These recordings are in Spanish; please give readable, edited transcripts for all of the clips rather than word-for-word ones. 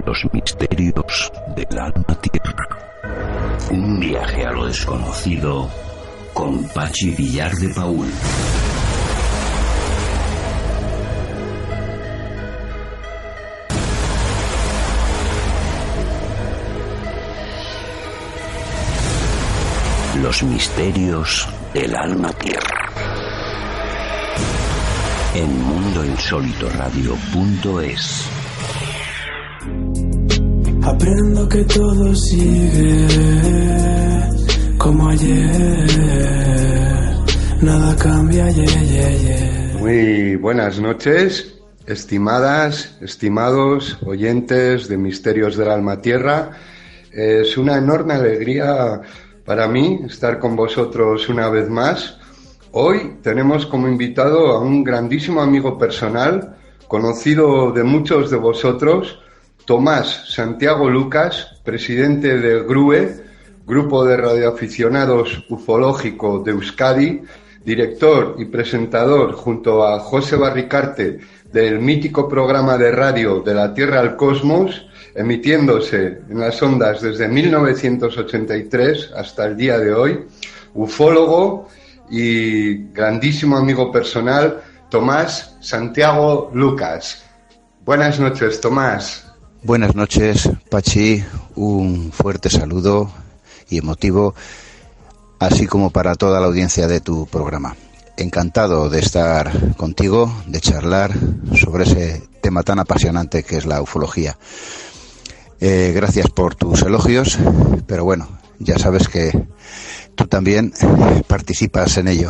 Los misterios del alma tierra. Un viaje a lo desconocido con Pachi Villar de Paúl. Los misterios del alma tierra. En mundoinsólitoradio.es. Aprendo que todo sigue como ayer. Nada cambia, Muy buenas noches, estimadas, estimados oyentes de Misterios del Alma Tierra. Es una enorme alegría para mí estar con vosotros una vez más. Hoy tenemos como invitado a un grandísimo amigo personal, conocido de muchos de vosotros, Tomás Santiago Lucas, presidente del GRUE, Grupo de Radioaficionados Ufológico de Euskadi, director y presentador junto a José Barricarte del mítico programa de radio De la Tierra al Cosmos, emitiéndose en las ondas desde 1983 hasta el día de hoy, ufólogo y grandísimo amigo personal, Tomás Santiago Lucas. Buenas noches, Tomás. Buenas noches, Pachi. Un fuerte saludo y emotivo, así como para toda la audiencia de tu programa. Encantado de estar contigo, de charlar sobre ese tema tan apasionante que es la ufología. Gracias por tus elogios, pero bueno, ya sabes que tú también participas en ello.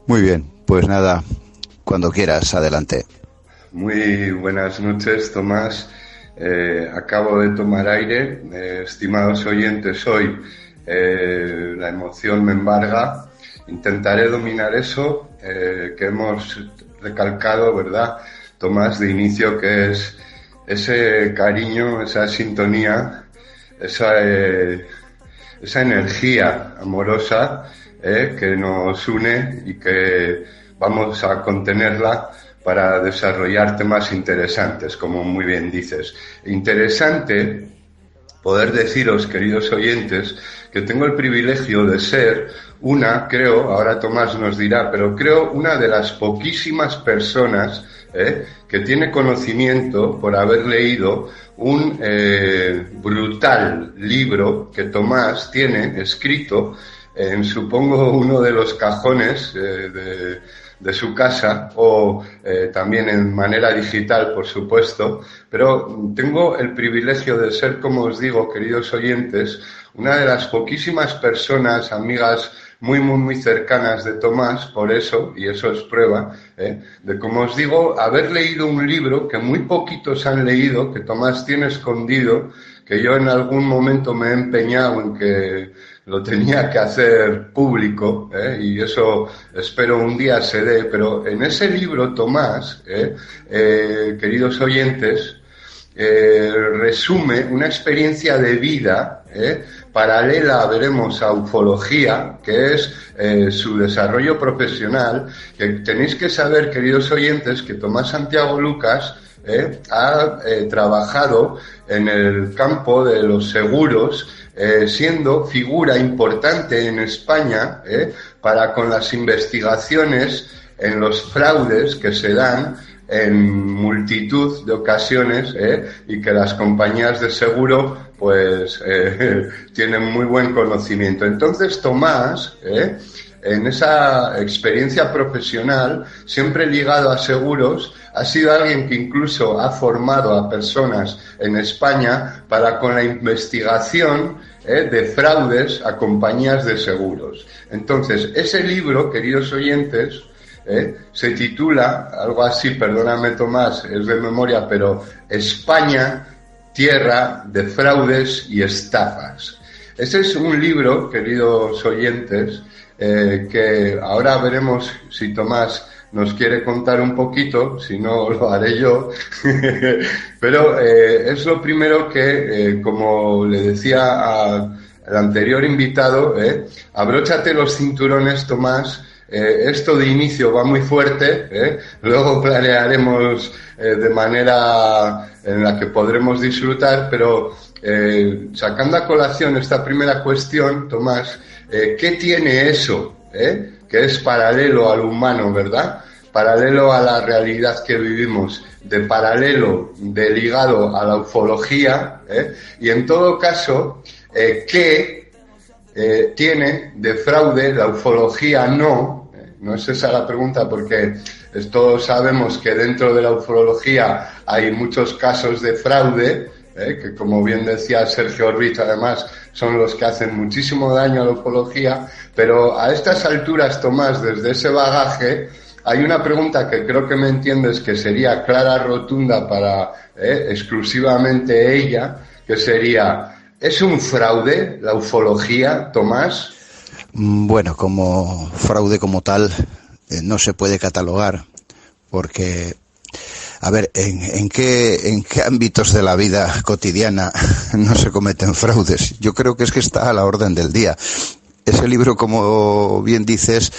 Muy bien, pues nada, cuando quieras, adelante. Muy buenas noches, Tomás. Acabo de tomar aire. Estimados oyentes, hoy la emoción me embarga. Intentaré dominar eso que hemos recalcado, ¿verdad, Tomás, de inicio, que es ese cariño, esa sintonía, esa energía amorosa que nos une y que vamos a contenerla para desarrollar temas interesantes, como muy bien dices. Interesante poder deciros, queridos oyentes, que tengo el privilegio de ser creo, ahora Tomás nos dirá, pero creo una de las poquísimas personas que tiene conocimiento por haber leído un brutal libro que Tomás tiene escrito en, supongo, uno de los cajones de su casa, o también en manera digital, por supuesto, pero tengo el privilegio de ser, como os digo, queridos oyentes, una de las poquísimas personas, amigas muy, muy, muy cercanas de Tomás, por eso, y eso es prueba, de, como os digo, haber leído un libro que muy poquitos han leído, que Tomás tiene escondido, que yo en algún momento me he empeñado en que lo tenía que hacer público, y eso espero un día se dé, pero en ese libro, Tomás, queridos oyentes, resume una experiencia de vida paralela, veremos, a ufología, que es su desarrollo profesional, que tenéis que saber, queridos oyentes, que Tomás Santiago Lucas ha trabajado en el campo de los seguros, siendo figura importante en España para con las investigaciones en los fraudes que se dan en multitud de ocasiones y que las compañías de seguro pues tienen muy buen conocimiento. Entonces Tomás, en esa experiencia profesional, siempre ligado a seguros, ha sido alguien que incluso ha formado a personas en España para con la investigación de fraudes a compañías de seguros. Entonces, ese libro, queridos oyentes, se titula, algo así, perdóname Tomás, es de memoria, pero España, tierra de fraudes y estafas. Ese es un libro, queridos oyentes, que ahora veremos si Tomás nos quiere contar un poquito, si no lo haré yo, pero es lo primero que, como le decía al anterior invitado, abróchate los cinturones, Tomás, esto de inicio va muy fuerte, luego planearemos de manera en la que podremos disfrutar, pero sacando a colación esta primera cuestión, Tomás, ¿qué tiene eso? Que es paralelo al humano, ¿verdad? Paralelo a la realidad que vivimos, de ligado a la ufología, y en todo caso, ¿qué tiene de fraude la ufología? No es esa la pregunta, porque todos sabemos que dentro de la ufología hay muchos casos de fraude, que como bien decía Sergio Orbiz, además son los que hacen muchísimo daño a la ufología, pero a estas alturas, Tomás, desde ese bagaje, hay una pregunta que creo que me entiendes, que sería clara, rotunda para exclusivamente ella, que sería, ¿es un fraude la ufología, Tomás? Bueno, como fraude como tal no se puede catalogar, porque, a ver, ¿en qué ámbitos de la vida cotidiana no se cometen fraudes? Yo creo que está a la orden del día. Ese libro, como bien dices,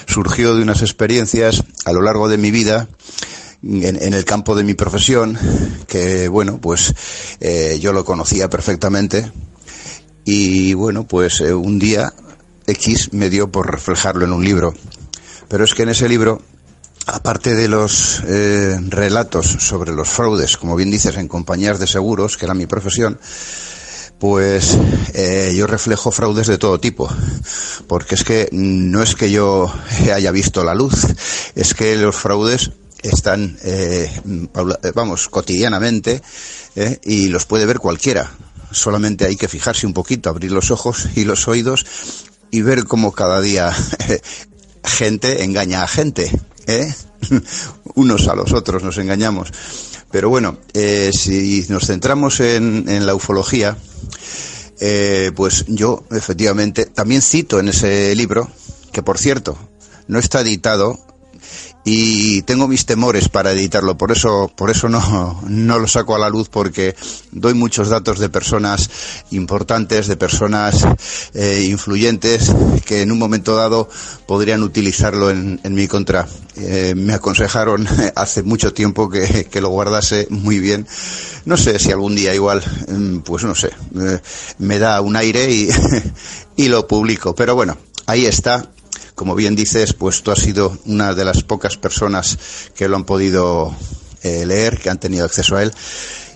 surgió de unas experiencias a lo largo de mi vida en el campo de mi profesión, que bueno, pues yo lo conocía perfectamente, y bueno, pues un día X me dio por reflejarlo en un libro. Pero es que en ese libro, aparte de los relatos sobre los fraudes, como bien dices, en compañías de seguros, que era mi profesión, pues yo reflejo fraudes de todo tipo, porque es que no es que yo haya visto la luz, es que los fraudes están, cotidianamente, y los puede ver cualquiera. Solamente hay que fijarse un poquito, abrir los ojos y los oídos y ver cómo cada día gente engaña a gente, unos a los otros nos engañamos. Pero bueno, si nos centramos en la ufología, pues yo efectivamente también cito en ese libro, que por cierto no está editado y tengo mis temores para editarlo, por eso no lo saco a la luz, porque doy muchos datos de personas importantes, de personas influyentes, que en un momento dado podrían utilizarlo en mi contra. Me aconsejaron hace mucho tiempo que lo guardase muy bien. No sé si algún día igual, pues no sé, me da un aire y lo publico, pero bueno, ahí está. Como bien dices, pues tú has sido una de las pocas personas que lo han podido leer, que han tenido acceso a él.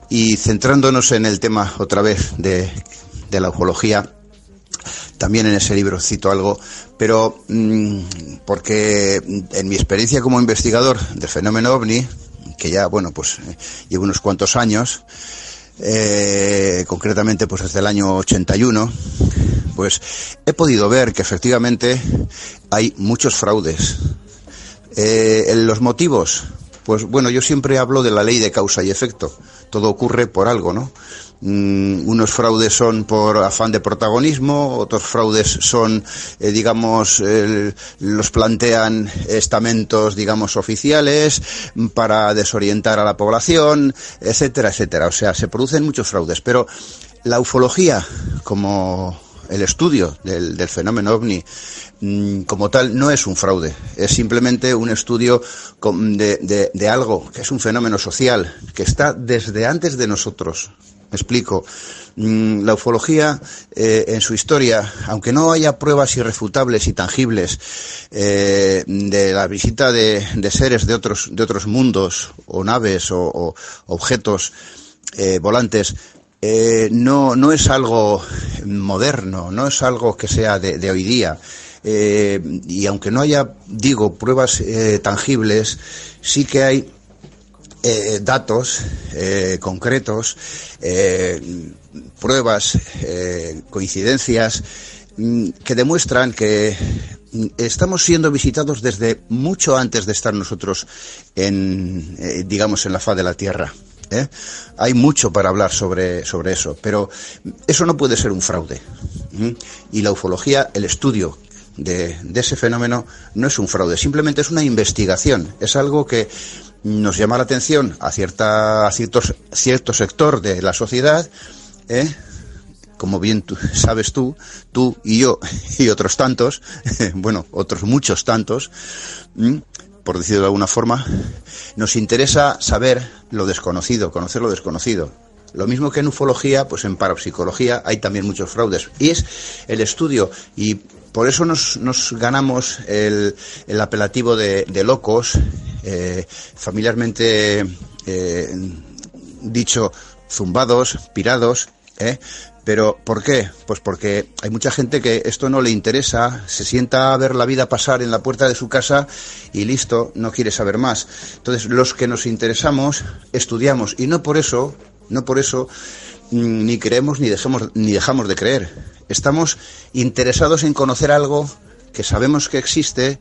Y centrándonos en el tema otra vez de la ufología, también en ese libro cito algo, pero porque en mi experiencia como investigador del fenómeno OVNI, que ya, bueno, pues llevo unos cuantos años, concretamente pues desde el año 81, pues he podido ver que efectivamente hay muchos fraudes. Los motivos, pues bueno, yo siempre hablo de la ley de causa y efecto. Todo ocurre por algo, ¿no? Unos fraudes son por afán de protagonismo, otros fraudes son, los plantean estamentos, oficiales para desorientar a la población, etcétera, etcétera. O sea, se producen muchos fraudes, pero la ufología, como el estudio del fenómeno OVNI, como tal, no es un fraude, es simplemente un estudio de algo que es un fenómeno social, que está desde antes de nosotros. Me explico. La ufología, en su historia, aunque no haya pruebas irrefutables y tangibles de la visita de seres de otros mundos, o naves, o objetos volantes, no es algo moderno, no es algo que sea de hoy día. Y aunque no haya, pruebas tangibles, sí que hay datos concretos, pruebas, coincidencias, que demuestran que estamos siendo visitados desde mucho antes de estar nosotros en la faz de la Tierra. Hay mucho para hablar sobre eso, pero eso no puede ser un fraude. Y la ufología, el estudio de ese fenómeno, no es un fraude, simplemente es una investigación, es algo que nos llama la atención a cierto sector de la sociedad, como bien sabes tú y yo y otros tantos, bueno, otros muchos tantos, por decirlo de alguna forma, nos interesa saber lo desconocido, conocer lo desconocido. Lo mismo que en ufología, pues en parapsicología hay también muchos fraudes. Y es el estudio, y por eso nos ganamos el apelativo de locos, familiarmente dicho zumbados, pirados, ¿Pero por qué? Pues porque hay mucha gente que esto no le interesa, se sienta a ver la vida pasar en la puerta de su casa y listo, no quiere saber más. Entonces, los que nos interesamos, estudiamos, y no por eso ni creemos ni dejamos de creer. Estamos interesados en conocer algo que sabemos que existe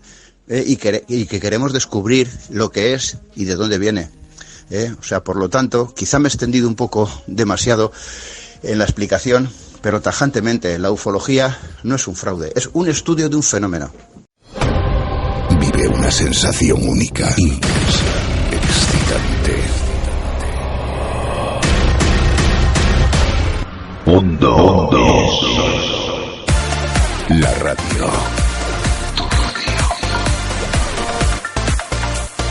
y que queremos descubrir lo que es y de dónde viene. O sea, por lo tanto, quizá me he extendido un poco demasiado en la explicación, pero tajantemente, la ufología no es un fraude, es un estudio de un fenómeno. Vive una sensación única, intensa, excitante. Mundo. La radio.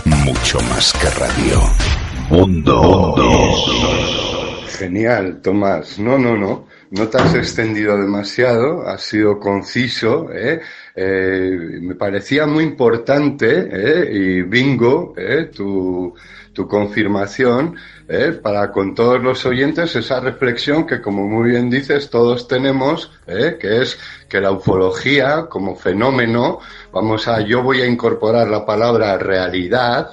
Mucho más que radio. Mundo. Genial, Tomás. No te has extendido demasiado, has sido conciso, me parecía muy importante, y bingo, tu confirmación, para con todos los oyentes esa reflexión que, como muy bien dices, todos tenemos, que es que la ufología como fenómeno, yo voy a incorporar la palabra realidad,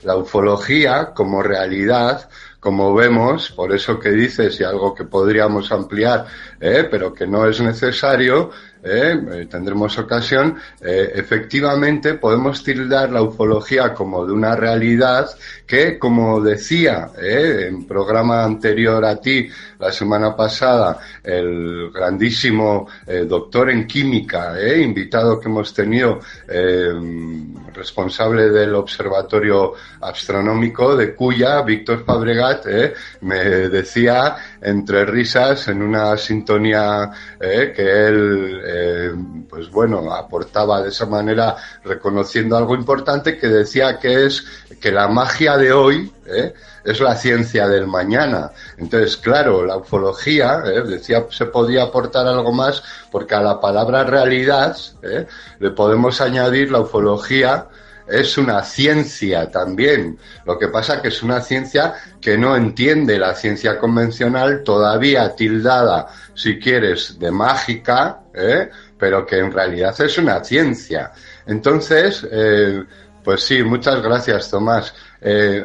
la ufología como realidad, como vemos, por eso que dices, y algo que podríamos ampliar, pero que no es necesario, tendremos ocasión, efectivamente podemos tildar la ufología como de una realidad que, como decía en programa anterior a ti, la semana pasada, el grandísimo doctor en química, invitado que hemos tenido, responsable del Observatorio Astronómico de Cuya, Víctor Fabregat, me decía entre risas, en una sintonía que él aportaba de esa manera, reconociendo algo importante, que decía que la magia de hoy es la ciencia del mañana. Entonces, claro, la ufología, decía, se podía aportar algo más, porque a la palabra realidad le podemos añadir la ufología. Es una ciencia también. Lo que pasa que es una ciencia que no entiende la ciencia convencional, todavía tildada, si quieres, de mágica, pero que en realidad es una ciencia. Entonces, pues sí, muchas gracias, Tomás.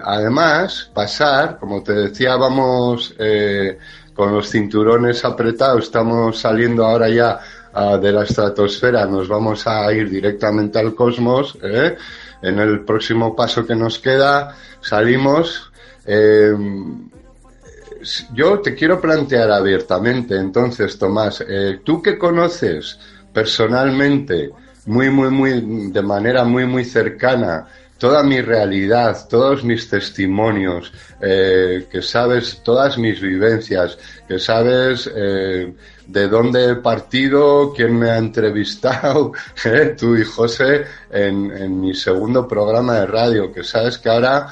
Además, pasar, como te decía, vamos con los cinturones apretados, estamos saliendo ahora ya de la estratosfera, nos vamos a ir directamente al cosmos, en el próximo paso que nos queda, salimos. Yo te quiero plantear abiertamente, entonces, Tomás, tú que conoces personalmente, de manera muy cercana, toda mi realidad, todos mis testimonios, que sabes todas mis vivencias, que sabes de dónde he partido, quién me ha entrevistado, tú y José, en mi segundo programa de radio, que sabes que ahora,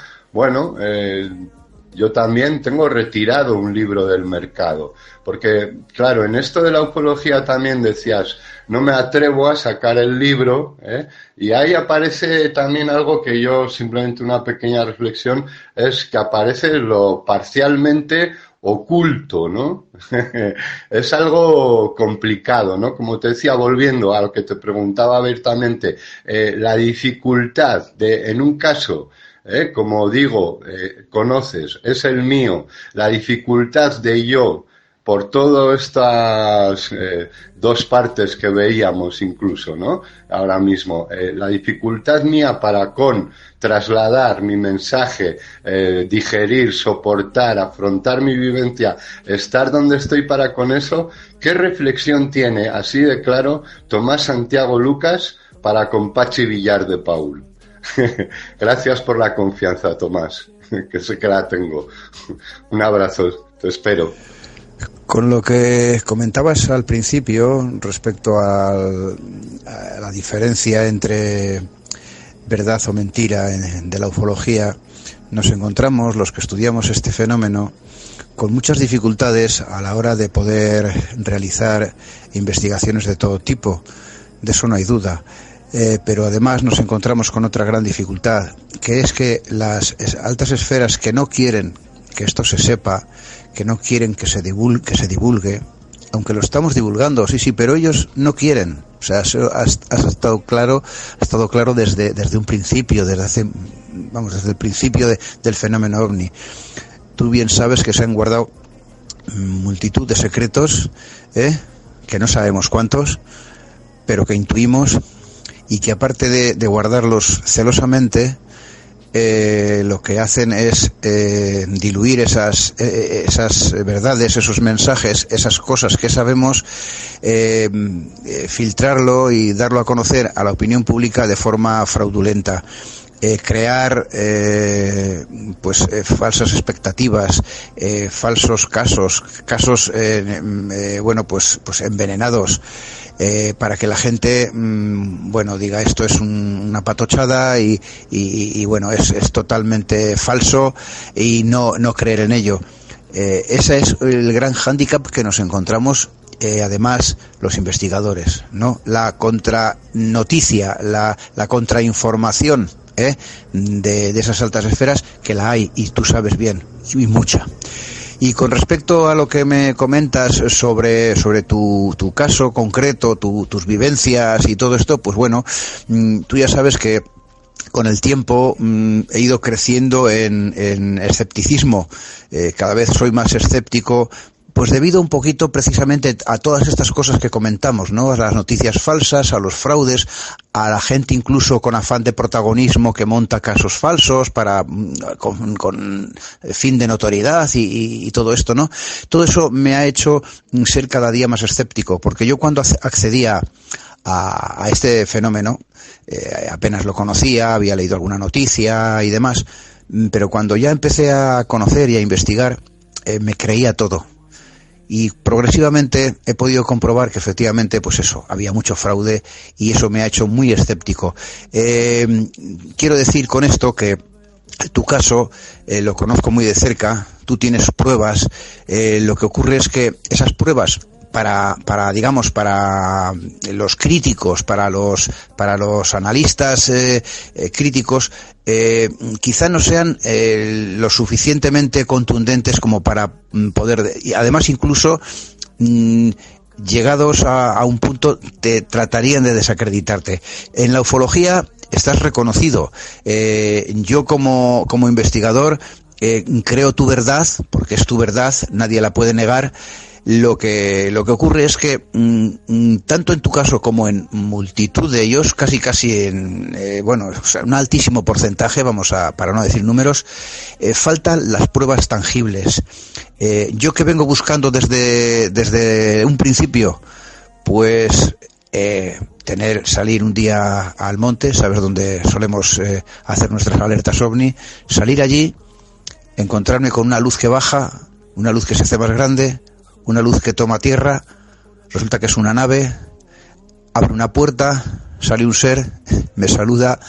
yo también tengo retirado un libro del mercado, porque, claro, en esto de la ufología también decías, no me atrevo a sacar el libro, y ahí aparece también algo que yo, simplemente una pequeña reflexión, es que aparece lo parcialmente oculto, ¿no? Es algo complicado, ¿no? Como te decía, volviendo a lo que te preguntaba abiertamente, la dificultad en un caso, como digo, conoces, es el mío, la dificultad de yo, por todas estas dos partes que veíamos incluso, ¿no? Ahora mismo, la dificultad mía para trasladar mi mensaje, digerir, soportar, afrontar mi vivencia, estar donde estoy para con eso, ¿qué reflexión tiene, así de claro, Tomás Santiago Lucas para con Pachi Villar de Paul? Gracias por la confianza, Tomás, que sé que la tengo. Un abrazo, te espero. Con lo que comentabas al principio respecto a la diferencia entre verdad o mentira de la ufología, nos encontramos, los que estudiamos este fenómeno, con muchas dificultades a la hora de poder realizar investigaciones de todo tipo. De eso no hay duda. Pero además nos encontramos con otra gran dificultad, que es que las altas esferas que no quieren que esto se sepa, que no quieren que se divulgue, aunque lo estamos divulgando, sí, pero ellos no quieren. O sea, eso ha estado claro desde un principio, desde el principio del fenómeno OVNI. Tú bien sabes que se han guardado multitud de secretos, que no sabemos cuántos, pero que intuimos, y que aparte de guardarlos celosamente, lo que hacen es diluir esas verdades, esos mensajes, esas cosas que sabemos, filtrarlo y darlo a conocer a la opinión pública de forma fraudulenta. Crear falsas expectativas, falsos casos envenenados, para que la gente diga esto es una patochada y es totalmente falso, y no creer en ello. Ese es el gran hándicap que nos encontramos, además los investigadores, ¿no? La contranoticia, la contrainformación de esas altas esferas, que la hay, y tú sabes bien, y mucha. Y con respecto a lo que me comentas sobre tu caso concreto, tus vivencias y todo esto, pues bueno, tú ya sabes que con el tiempo he ido creciendo en escepticismo. Cada vez soy más escéptico, pues debido un poquito precisamente a todas estas cosas que comentamos, ¿no? A las noticias falsas, a los fraudes, a la gente incluso con afán de protagonismo que monta casos falsos con fin de notoriedad y todo esto, ¿no? Todo eso me ha hecho ser cada día más escéptico, porque yo cuando accedía a este fenómeno, apenas lo conocía, había leído alguna noticia y demás, pero cuando ya empecé a conocer y a investigar, me creía todo. Y progresivamente he podido comprobar que efectivamente, pues eso, había mucho fraude, y eso me ha hecho muy escéptico. Quiero decir con esto que tu caso lo conozco muy de cerca, tú tienes pruebas, lo que ocurre es que esas pruebas para los críticos, para los analistas críticos, quizá no sean lo suficientemente contundentes como para poder, y además incluso llegados a un punto te tratarían de desacreditarte. En la ufología estás reconocido. Yo como investigador creo tu verdad, porque es tu verdad, nadie la puede negar. Lo que ocurre es que tanto en tu caso como en multitud de ellos, casi en un altísimo porcentaje, para no decir números, faltan las pruebas tangibles. Yo que vengo buscando desde un principio, pues salir un día al monte, sabes dónde solemos hacer nuestras alertas OVNI, salir allí, encontrarme con una luz que baja, una luz que se hace más grande, una luz que toma tierra, resulta que es una nave, abre una puerta, sale un ser, me saluda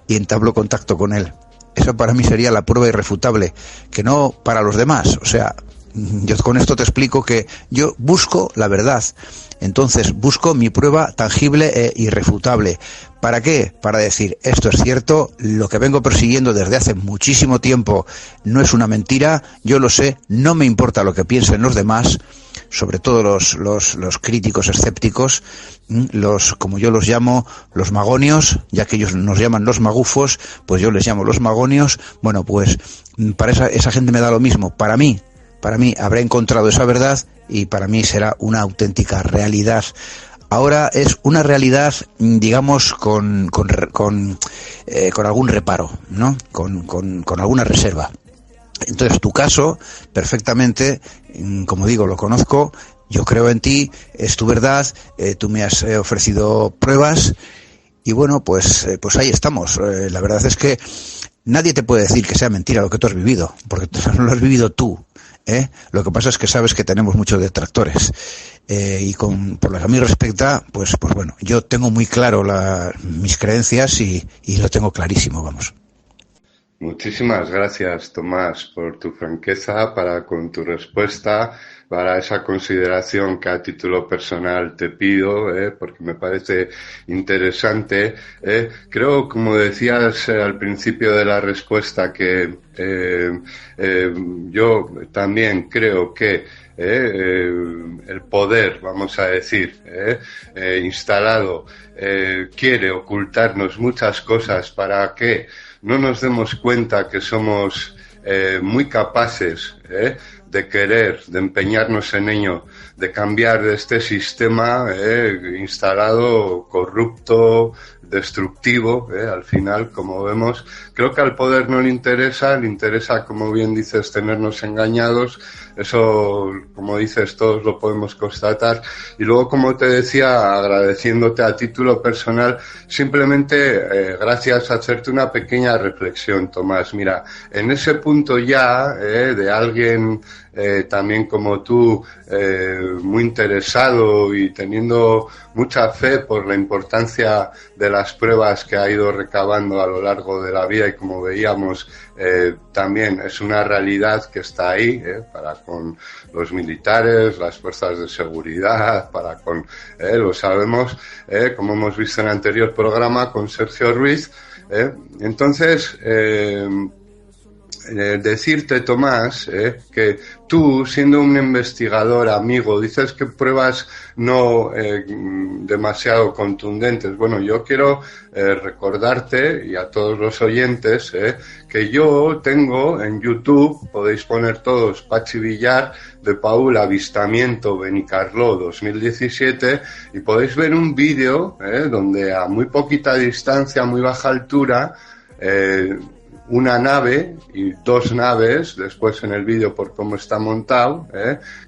y entablo contacto con él. Eso para mí sería la prueba irrefutable, que no para los demás. O sea, yo con esto te explico que yo busco la verdad, entonces busco mi prueba tangible e irrefutable. ¿Para qué? Para decir, esto es cierto, lo que vengo persiguiendo desde hace muchísimo tiempo no es una mentira, yo lo sé, no me importa lo que piensen los demás, sobre todo los críticos escépticos, como yo los llamo, los magonios, ya que ellos nos llaman los magufos, pues yo les llamo los magonios. Bueno, pues para esa gente me da lo mismo. Para mí habré encontrado esa verdad, y para mí será una auténtica realidad. Ahora es una realidad, digamos, con algún reparo, ¿no? Con alguna reserva. Entonces, tu caso, perfectamente, como digo, lo conozco, yo creo en ti, es tu verdad, tú me has ofrecido pruebas, y bueno, pues ahí estamos. La verdad es que nadie te puede decir que sea mentira lo que tú has vivido, porque no lo has vivido tú. Lo que pasa es que sabes que tenemos muchos detractores. Y por lo que a mí respecta, pues bueno, yo tengo muy claro mis creencias y lo tengo clarísimo, vamos. Muchísimas gracias, Tomás, por tu franqueza con tu respuesta, para esa consideración que a título personal te pido, porque me parece interesante. Creo, como decías al principio de la respuesta, que yo también creo que el poder, vamos a decir, instalado, quiere ocultarnos muchas cosas para que no nos demos cuenta que somos muy capaces de querer, de empeñarnos en ello, de cambiar de este sistema instalado, corrupto, destructivo, al final, como vemos. Creo que al poder no le interesa, como bien dices, tenernos engañados. Eso, como dices, todos lo podemos constatar. Y luego, como te decía, agradeciéndote a título personal, simplemente gracias a hacerte una pequeña reflexión, Tomás. Mira, en ese punto ya de alguien también como tú, muy interesado y teniendo mucha fe por la importancia de las pruebas que ha ido recabando a lo largo de la vida, y como veíamos, también es una realidad que está ahí, para con los militares, las fuerzas de seguridad, para con, lo sabemos, como hemos visto en el anterior programa con Sergio Ruiz. Entonces, decirte, Tomás, que tú, siendo un investigador amigo, dices que pruebas no demasiado contundentes. Bueno, yo quiero recordarte, y a todos los oyentes, que yo tengo en YouTube, podéis poner todos Pachi Villar de Paul Avistamiento Benicarló 2017, y podéis ver un vídeo donde a muy poquita distancia, a muy baja altura, una nave y dos naves, después en el vídeo por cómo está montado,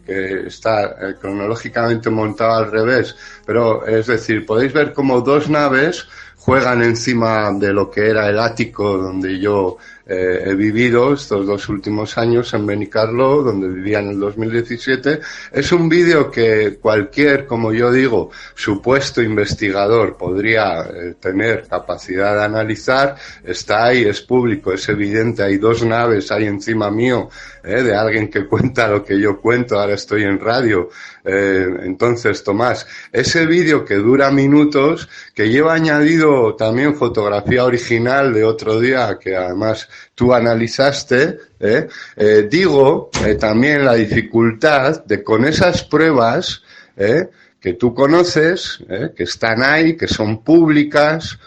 que está cronológicamente montado al revés, pero es decir, podéis ver cómo dos naves juegan encima de lo que era el ático donde yo he vivido estos 2 últimos años en Benicarló, donde vivía en el 2017. Es un vídeo que cualquier, como yo digo, supuesto investigador podría tener capacidad de analizar. Está ahí, es público, es evidente, hay 2 naves ahí encima mío, de alguien que cuenta lo que yo cuento, ahora estoy en radio. Entonces, Tomás, ese vídeo que dura minutos, que lleva añadido también fotografía original de otro día, que además tú analizaste, digo también la dificultad de con esas pruebas que tú conoces, que están ahí, que son públicas,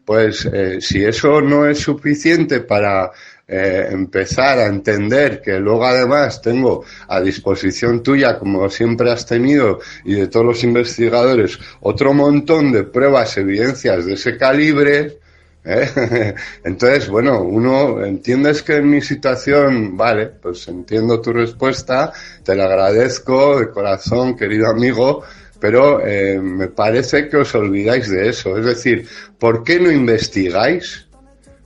pues si eso no es suficiente para empezar a entender que luego además tengo a disposición tuya, como siempre has tenido, y de todos los investigadores, otro montón de pruebas, evidencias de ese calibre, entonces, bueno, uno entiendes que en mi situación, vale, pues entiendo tu respuesta, te la agradezco de corazón, querido amigo, pero me parece que os olvidáis de eso. Es decir, ¿por qué no investigáis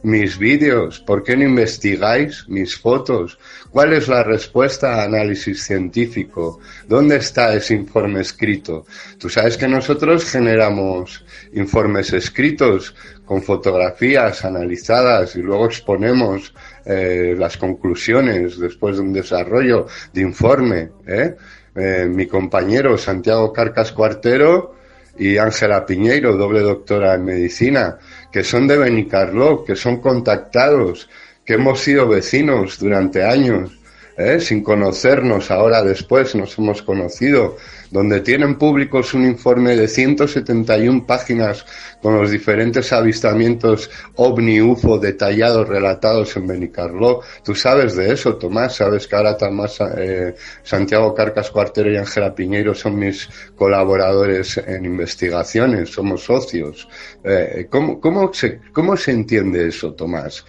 mis vídeos? ¿Por qué no investigáis mis fotos? ¿Cuál es la respuesta a análisis científico? ¿Dónde está ese informe escrito? Tú sabes que nosotros generamos informes escritos con fotografías analizadas y luego exponemos las conclusiones después de un desarrollo de informe. Mi compañero Santiago Carcas Cuartero y Ángela Piñeiro, doble doctora en medicina, que son de Benicarló, que son contactados, que hemos sido vecinos durante años, sin conocernos, ahora después nos hemos conocido, donde tienen públicos un informe de 171 páginas con los diferentes avistamientos ovni, UFO detallados, relatados en Benicarló. Tú sabes de eso, Tomás, sabes que ahora Tomás, Santiago Carcas Cuartero y Ángela Piñeiro son mis colaboradores en investigaciones, somos socios. ¿Cómo se entiende eso, Tomás?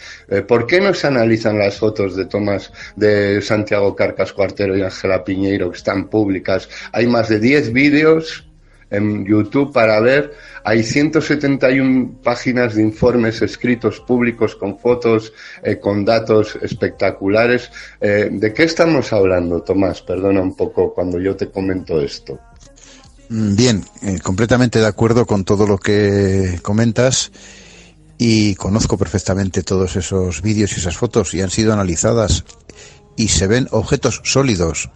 ¿Por qué no se analizan las fotos de Santiago Carcas Cuartero y Ángela Piñeiro, que están públicas? Hay más de 10 vídeos en YouTube para ver. Hay 171 páginas de informes escritos públicos con fotos, con datos espectaculares. ¿De qué estamos hablando, Tomás? Perdona un poco cuando yo te comento esto. Bien, completamente de acuerdo con todo lo que comentas y conozco perfectamente todos esos vídeos y esas fotos y han sido analizadas y se ven objetos sólidos.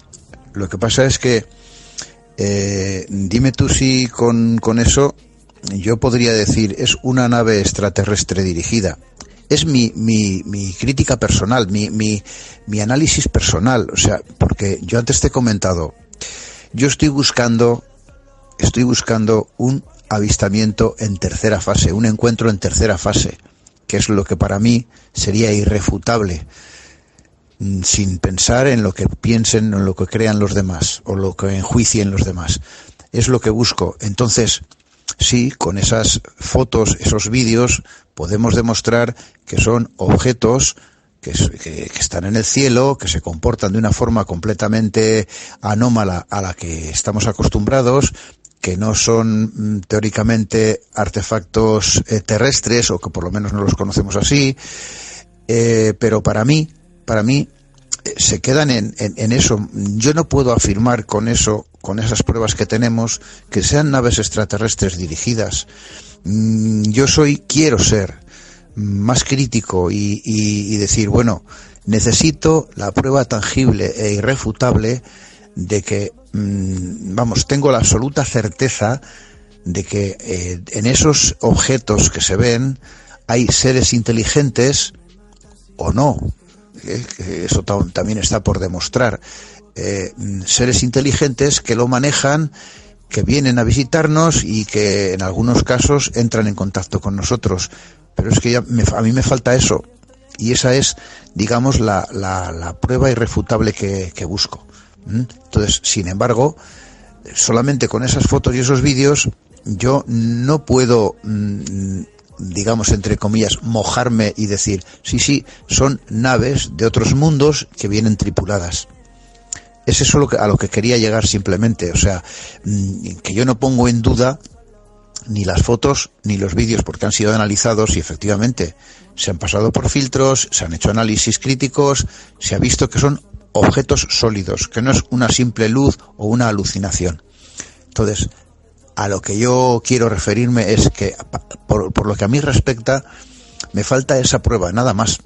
Lo que pasa es que dime tú si con eso yo podría decir es una nave extraterrestre dirigida. Es mi crítica personal, mi análisis personal, o sea, porque yo antes te he comentado, yo estoy buscando un avistamiento en tercera fase, un encuentro en tercera fase, que es lo que para mí sería irrefutable, sin pensar en lo que piensen o en lo que crean los demás o lo que enjuicien los demás. Es lo que busco. Entonces, sí, con esas fotos, esos vídeos, podemos demostrar que son objetos que están en el cielo, que se comportan de una forma completamente anómala a la que estamos acostumbrados, que no son teóricamente artefactos terrestres, o que por lo menos no los conocemos así, pero para mí se quedan en eso. Yo no puedo afirmar con eso, con esas pruebas que tenemos, que sean naves extraterrestres dirigidas. Quiero ser más crítico y decir, bueno, necesito la prueba tangible e irrefutable de que, tengo la absoluta certeza de que en esos objetos que se ven hay seres inteligentes o no. Eso también está por demostrar. Seres inteligentes que lo manejan, que vienen a visitarnos y que en algunos casos entran en contacto con nosotros. Pero es que a mí me falta eso. Y esa es, digamos, la prueba irrefutable que busco. Entonces, sin embargo, solamente con esas fotos y esos vídeos, yo no puedo, digamos, entre comillas, mojarme y decir, sí, son naves de otros mundos que vienen tripuladas. Es eso a lo que quería llegar simplemente. O sea, que yo no pongo en duda ni las fotos ni los vídeos, porque han sido analizados y efectivamente se han pasado por filtros, se han hecho análisis críticos, se ha visto que son objetos sólidos, que no es una simple luz o una alucinación. Entonces, a lo que yo quiero referirme es que, por lo que a mí respecta, me falta esa prueba, nada más.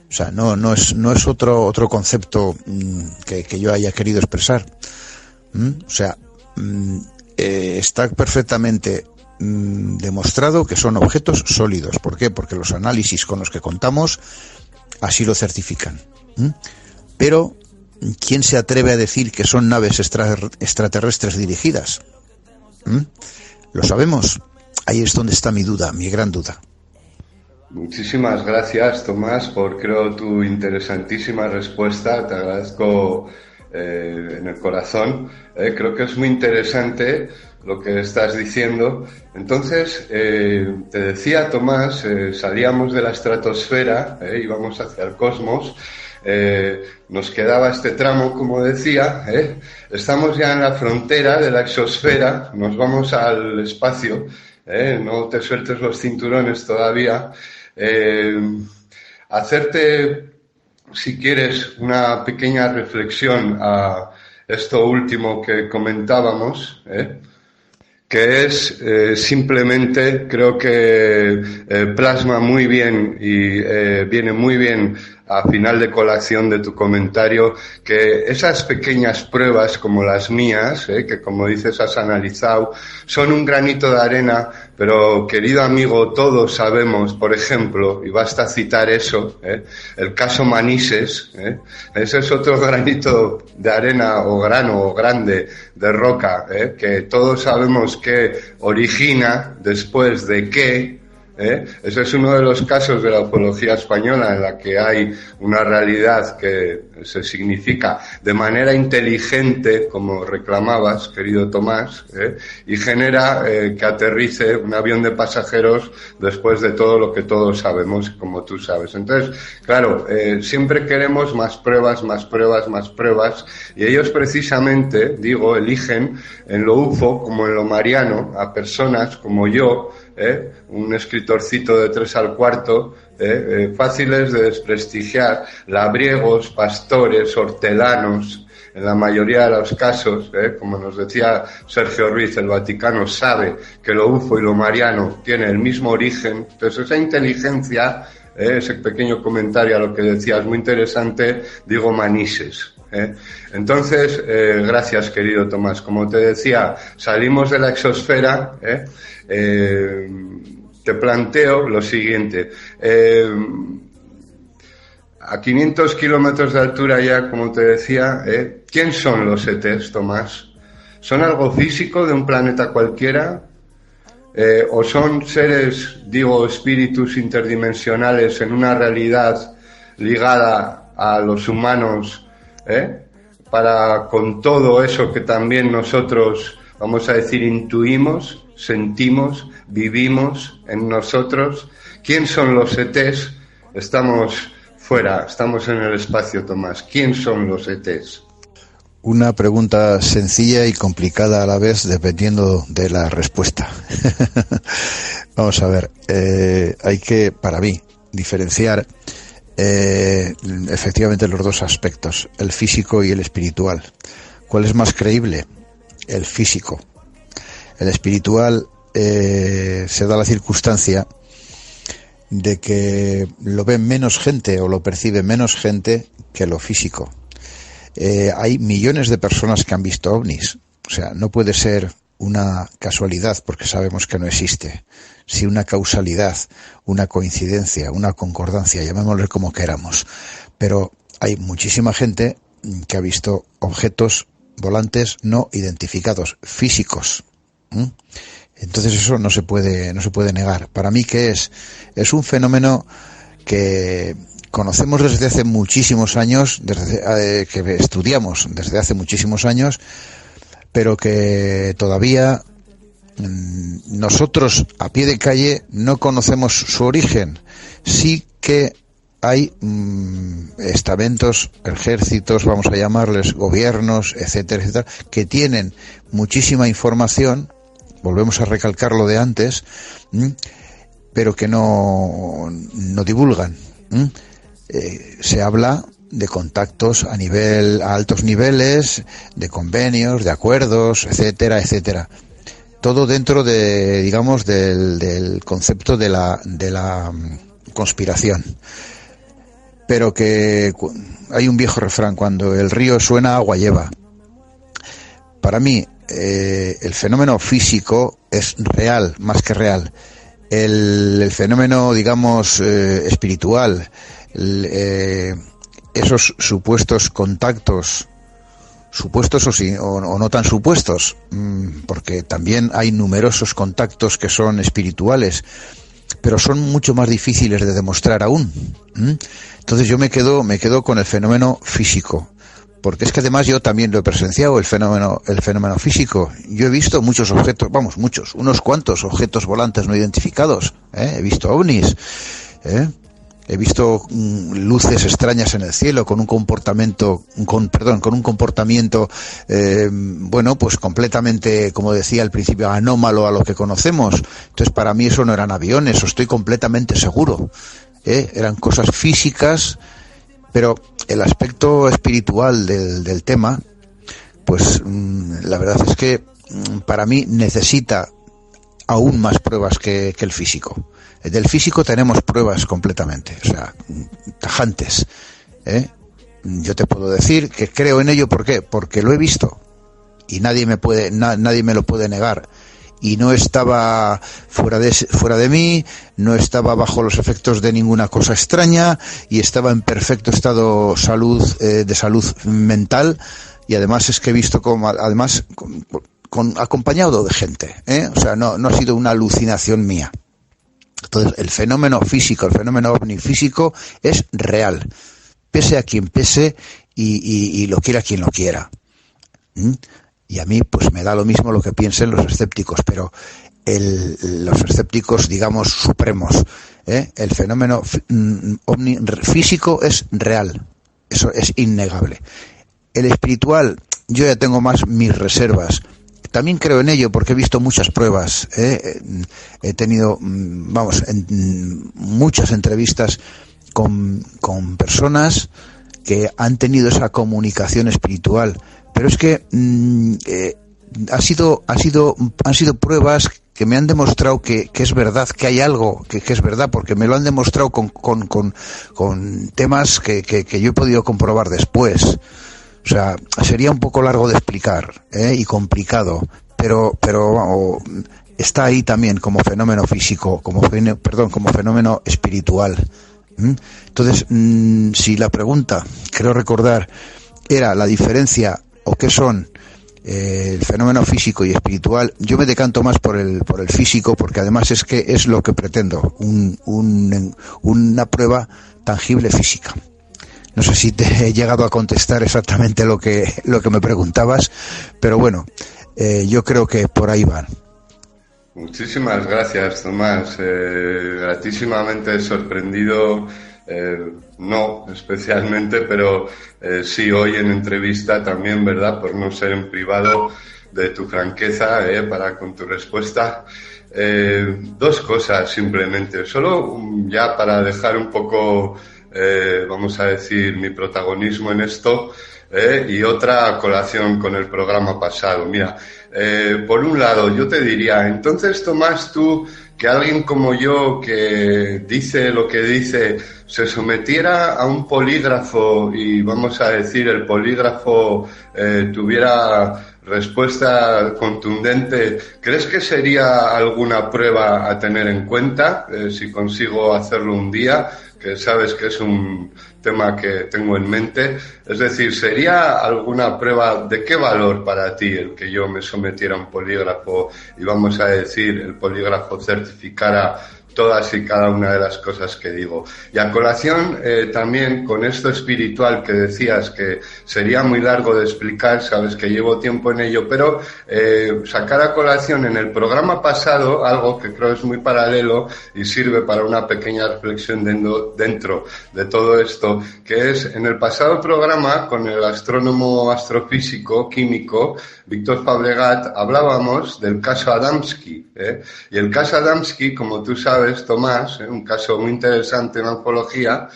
O sea, no es otro concepto que yo haya querido expresar. O sea, está perfectamente demostrado que son objetos sólidos. ¿Por qué? Porque los análisis con los que contamos así lo certifican. Pero, ¿quién se atreve a decir que son naves extraterrestres dirigidas? ¿Lo sabemos? Ahí es donde está mi duda, mi gran duda. Muchísimas gracias, Tomás, por creo tu interesantísima respuesta. Te agradezco en el corazón. Creo que es muy interesante lo que estás diciendo. Entonces, te decía, Tomás, salíamos de la estratosfera, íbamos hacia el cosmos. Nos quedaba este tramo, como decía, estamos ya en la frontera de la exosfera, nos vamos al espacio, no te sueltes los cinturones todavía. Hacerte, si quieres, una pequeña reflexión a esto último que comentábamos, que es simplemente, creo que plasma muy bien y viene muy bien a final de colación de tu comentario, que esas pequeñas pruebas como las mías, que como dices has analizado, son un granito de arena, pero querido amigo, todos sabemos, por ejemplo, y basta citar eso, el caso Manises, ese es otro granito de arena o grano o grande de roca, que todos sabemos que origina después de que Ese es uno de los casos de la ufología española en la que hay una realidad que se significa de manera inteligente, como reclamabas, querido Tomás, y genera que aterrice un avión de pasajeros después de todo lo que todos sabemos, como tú sabes. Entonces, claro, siempre queremos más pruebas, más pruebas, más pruebas, y ellos precisamente, digo, eligen en lo UFO como en lo mariano a personas como yo, un escritorcito de 3 al cuarto, fáciles de desprestigiar, labriegos, pastores, hortelanos, en la mayoría de los casos, como nos decía Sergio Ruiz, el Vaticano sabe que lo UFO y lo mariano tienen el mismo origen. Entonces esa inteligencia, ese pequeño comentario a lo que decías, muy interesante, digo manises. Entonces, gracias querido Tomás. Como te decía, salimos de la exosfera, te planteo lo siguiente. A 500 kilómetros de altura ya, como te decía, ¿quién son los ETs, Tomás? ¿Son algo físico de un planeta cualquiera? ¿O son seres, digo, espíritus interdimensionales en una realidad ligada a los humanos, para con todo eso que también nosotros, vamos a decir, intuimos, sentimos, vivimos en nosotros? ¿Quién son los ETs? Estamos fuera, estamos en el espacio, Tomás. ¿Quién son los ETs? Una pregunta sencilla y complicada a la vez, dependiendo de la respuesta. Vamos a ver, hay que, para mí, diferenciar efectivamente los dos aspectos, el físico y el espiritual. ¿Cuál es más creíble? El físico. El espiritual se da la circunstancia de que lo ve menos gente o lo percibe menos gente que lo físico. Hay millones de personas que han visto ovnis. O sea, no puede ser una casualidad, porque sabemos que no existe, si una causalidad, una coincidencia, una concordancia, llamémosle como queramos. Pero hay muchísima gente que ha visto objetos volantes no identificados, físicos. Entonces eso no se puede negar. Para mí, ¿qué es? Es un fenómeno que conocemos desde hace muchísimos años, que estudiamos desde hace muchísimos años, pero que todavía nosotros a pie de calle no conocemos su origen. Sí que hay estamentos, ejércitos, vamos a llamarles, gobiernos, etcétera, etcétera, que tienen muchísima información, volvemos a recalcar lo de antes, pero que no divulgan. Se habla de contactos a altos niveles, de convenios, de acuerdos, etcétera, etcétera. Todo dentro de, digamos, del concepto de la conspiración. Pero que hay un viejo refrán: cuando el río suena, agua lleva. Para mí, el fenómeno físico es real, más que real. El fenómeno, digamos, espiritual, esos supuestos contactos, supuestos o no tan supuestos, porque también hay numerosos contactos que son espirituales, pero son mucho más difíciles de demostrar aún. Entonces yo me quedo con el fenómeno físico, porque es que además yo también lo he presenciado, el fenómeno físico. Yo he visto muchos objetos, unos cuantos objetos volantes no identificados, he visto ovnis, he visto luces extrañas en el cielo con un comportamiento, bueno, pues completamente, como decía al principio, anómalo a lo que conocemos. Entonces para mí eso no eran aviones, estoy completamente seguro. Eran cosas físicas, pero el aspecto espiritual del tema, pues la verdad es que para mí necesita aún más pruebas que el físico. Del físico tenemos pruebas completamente, o sea, tajantes. Yo te puedo decir que creo en ello, ¿por qué? Porque lo he visto y nadie me lo puede negar. Y no estaba fuera de mí, no estaba bajo los efectos de ninguna cosa extraña y estaba en perfecto estado de salud mental. Y además es que he visto como, además, acompañado de gente, o sea, no ha sido una alucinación mía. Entonces, el fenómeno físico, el fenómeno ovni físico es real, pese a quien pese y lo quiera quien lo quiera. Y a mí pues me da lo mismo lo que piensen los escépticos, pero los escépticos, digamos, supremos, el fenómeno ovni físico es real, eso es innegable. El espiritual, yo ya tengo más mis reservas. También creo en ello porque he visto muchas pruebas, he tenido, muchas entrevistas con personas que han tenido esa comunicación espiritual, pero es que han sido pruebas que me han demostrado que es verdad, que hay algo que es verdad, porque me lo han demostrado con temas que yo he podido comprobar después. O sea, sería un poco largo de explicar, y complicado, pero está ahí también como fenómeno físico, como fenómeno espiritual. Entonces, si la pregunta, creo recordar, era la diferencia o qué son el fenómeno físico y espiritual, yo me decanto más por el físico, porque además es que es lo que pretendo, una prueba tangible física. No sé si te he llegado a contestar exactamente lo que me preguntabas, pero bueno, yo creo que por ahí van. Muchísimas gracias, Tomás. Gratísimamente sorprendido, no especialmente, pero sí hoy en entrevista también, ¿verdad? Por no ser en privado, de tu franqueza con tu respuesta. Dos cosas simplemente, solo ya para dejar un poco, vamos a decir, mi protagonismo en esto, y otra a colación con el programa pasado. Mira, por un lado, yo te diría, entonces, Tomás, tú, que alguien como yo, que dice lo que dice, se sometiera a un polígrafo y, vamos a decir, el polígrafo tuviera respuesta contundente, ¿crees que sería alguna prueba a tener en cuenta si consigo hacerlo un día? Que sabes que es un tema que tengo en mente. Es decir, ¿sería alguna prueba de qué valor para ti el que yo me sometiera a un polígrafo y, vamos a decir, el polígrafo certificara todas y cada una de las cosas que digo? Y a colación también con esto espiritual que decías, que sería muy largo de explicar, sabes que llevo tiempo en ello, pero sacar a colación en el programa pasado algo que creo es muy paralelo y sirve para una pequeña reflexión dentro de todo esto, que es en el pasado programa con el astrónomo, astrofísico, químico Víctor Fabregat, hablábamos del caso Adamski, y el caso Adamski, como tú sabes, Tomás, un caso muy interesante en anfología,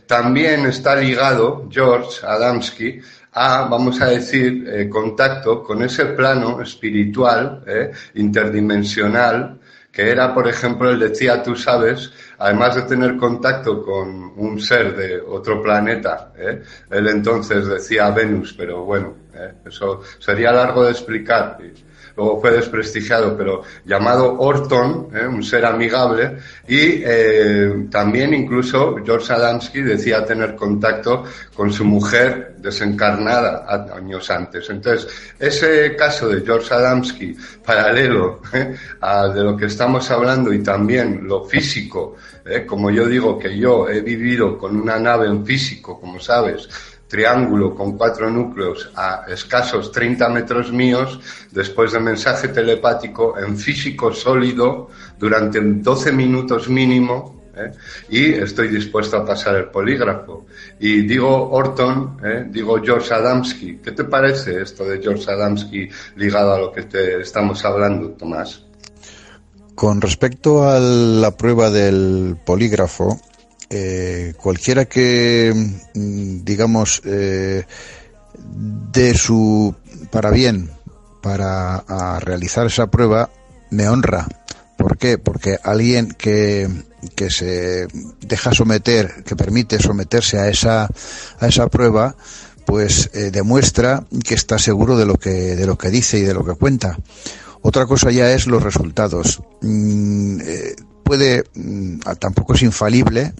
también está ligado, George Adamski, a, vamos a decir, contacto con ese plano espiritual, interdimensional, que era, por ejemplo, él decía, tú sabes, además de tener contacto con un ser de otro planeta, él entonces decía Venus, pero bueno, eso sería largo de explicar. Luego fue desprestigiado, pero llamado Orton, un ser amigable, y también incluso George Adamski decía tener contacto con su mujer desencarnada años antes. Entonces, ese caso de George Adamski, paralelo a de lo que estamos hablando, y también lo físico, como yo digo que yo he vivido con una nave en físico, como sabes, triángulo con 4 núcleos a escasos 30 metros míos, después de mensaje telepático en físico sólido durante 12 minutos mínimo, y estoy dispuesto a pasar el polígrafo. Y digo Orton, digo George Adamski. ¿Qué te parece esto de George Adamski ligado a lo que te estamos hablando, Tomás? Con respecto a la prueba del polígrafo, cualquiera que, digamos, dé su para bien para realizar esa prueba, me honra. ¿Por qué? Porque alguien que se deja someter, que permite someterse a esa prueba, pues demuestra que está seguro de lo que dice y de lo que cuenta. Otra cosa ya es los resultados. Tampoco es infalible,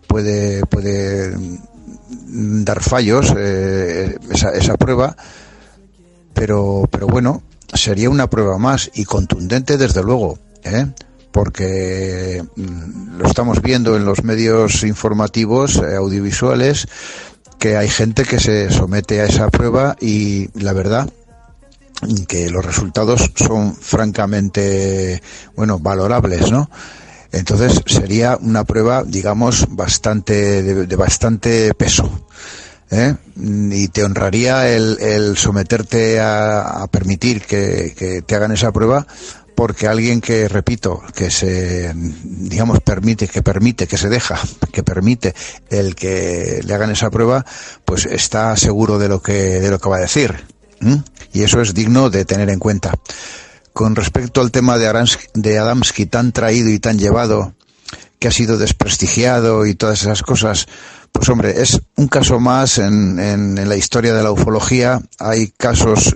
puede dar fallos esa prueba, pero bueno, sería una prueba más y contundente desde luego, porque lo estamos viendo en los medios informativos audiovisuales, que hay gente que se somete a esa prueba y la verdad que los resultados son francamente, valorables, ¿no? Entonces sería una prueba, digamos, de bastante peso, y te honraría el someterte a permitir que te hagan esa prueba, porque alguien que, repito, que se, digamos, permite el que le hagan esa prueba, pues está seguro de lo que va a decir. Y eso es digno de tener en cuenta. Con respecto al tema de Adamski, tan traído y tan llevado, que ha sido desprestigiado y todas esas cosas, pues hombre, es un caso más en la historia de la ufología. Hay casos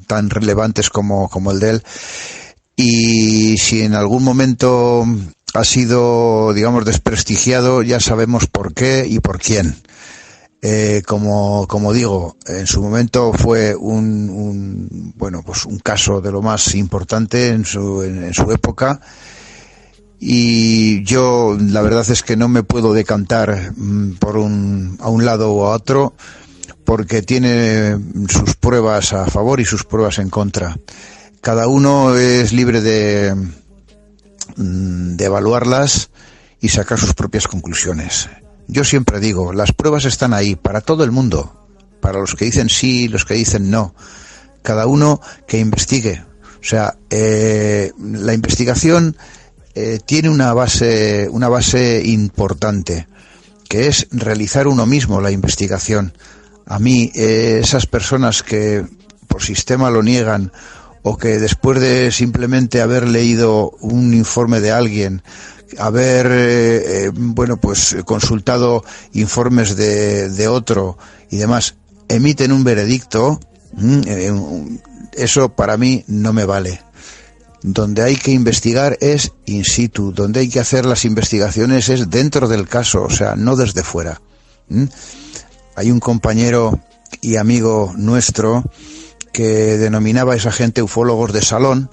tan relevantes como el de él, y si en algún momento ha sido, digamos, desprestigiado, ya sabemos por qué y por quién. Como digo, en su momento fue un caso de lo más importante en su época, y yo la verdad es que no me puedo decantar a un lado o a otro, porque tiene sus pruebas a favor y sus pruebas en contra. Cada uno es libre de evaluarlas y sacar sus propias conclusiones. Yo siempre digo, las pruebas están ahí para todo el mundo, para los que dicen sí, los que dicen no. Cada uno que investigue. O sea, la investigación tiene una base importante, que es realizar uno mismo la investigación. A mí, esas personas que por sistema lo niegan, o que después de simplemente haber leído un informe de alguien, haber consultado informes de otro y demás, emiten un veredicto, eso para mí no me vale. Donde hay que investigar es in situ, donde hay que hacer las investigaciones es dentro del caso, o sea, no desde fuera. Hay un compañero y amigo nuestro que denominaba a esa gente ufólogos de salón,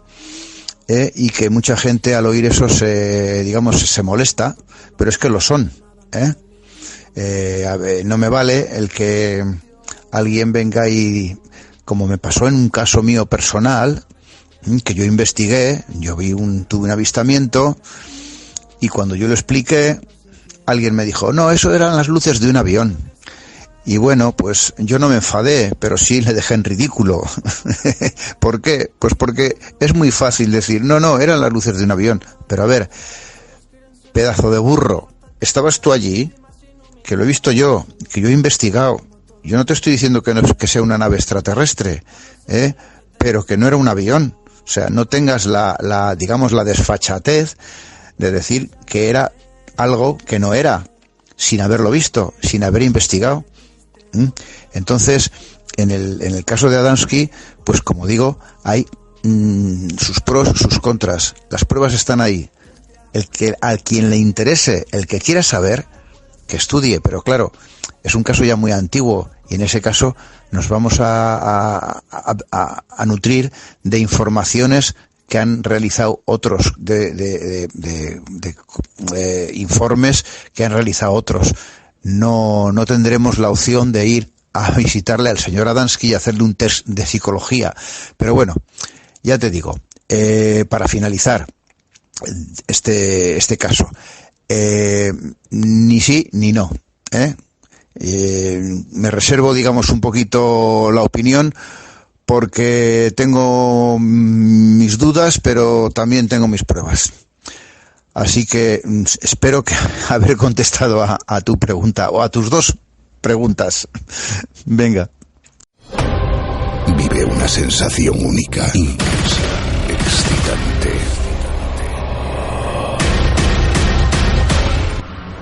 y que mucha gente al oír eso se molesta, pero es que lo son. No me vale el que alguien venga y, como me pasó en un caso mío personal, que yo investigué, tuve un avistamiento, y cuando yo lo expliqué, alguien me dijo, no, eso eran las luces de un avión. Y bueno, pues yo no me enfadé, pero sí le dejé en ridículo. ¿Por qué? Pues porque es muy fácil decir, no, eran las luces de un avión. Pero a ver, pedazo de burro, ¿estabas tú allí? Que lo he visto yo, que yo he investigado. Yo no te estoy diciendo que sea una nave extraterrestre, pero que no era un avión. O sea, no tengas la desfachatez de decir que era algo que no era, sin haberlo visto, sin haber investigado. Entonces, en el caso de Adamski, pues como digo, hay sus pros, sus contras. Las pruebas están ahí. A quien le interese, el que quiera saber, que estudie. Pero claro, es un caso ya muy antiguo, y en ese caso nos vamos a nutrir de informaciones que han realizado otros, de informes que han realizado otros. No tendremos la opción de ir a visitarle al señor Adamski y hacerle un test de psicología. Pero bueno, ya te digo, para finalizar este caso, ni sí ni no, me reservo, digamos, un poquito la opinión, porque tengo mis dudas, pero también tengo mis pruebas. Así que espero que haber contestado a tu pregunta, o a tus dos preguntas. Venga. Vive una sensación única, intensa, excitante.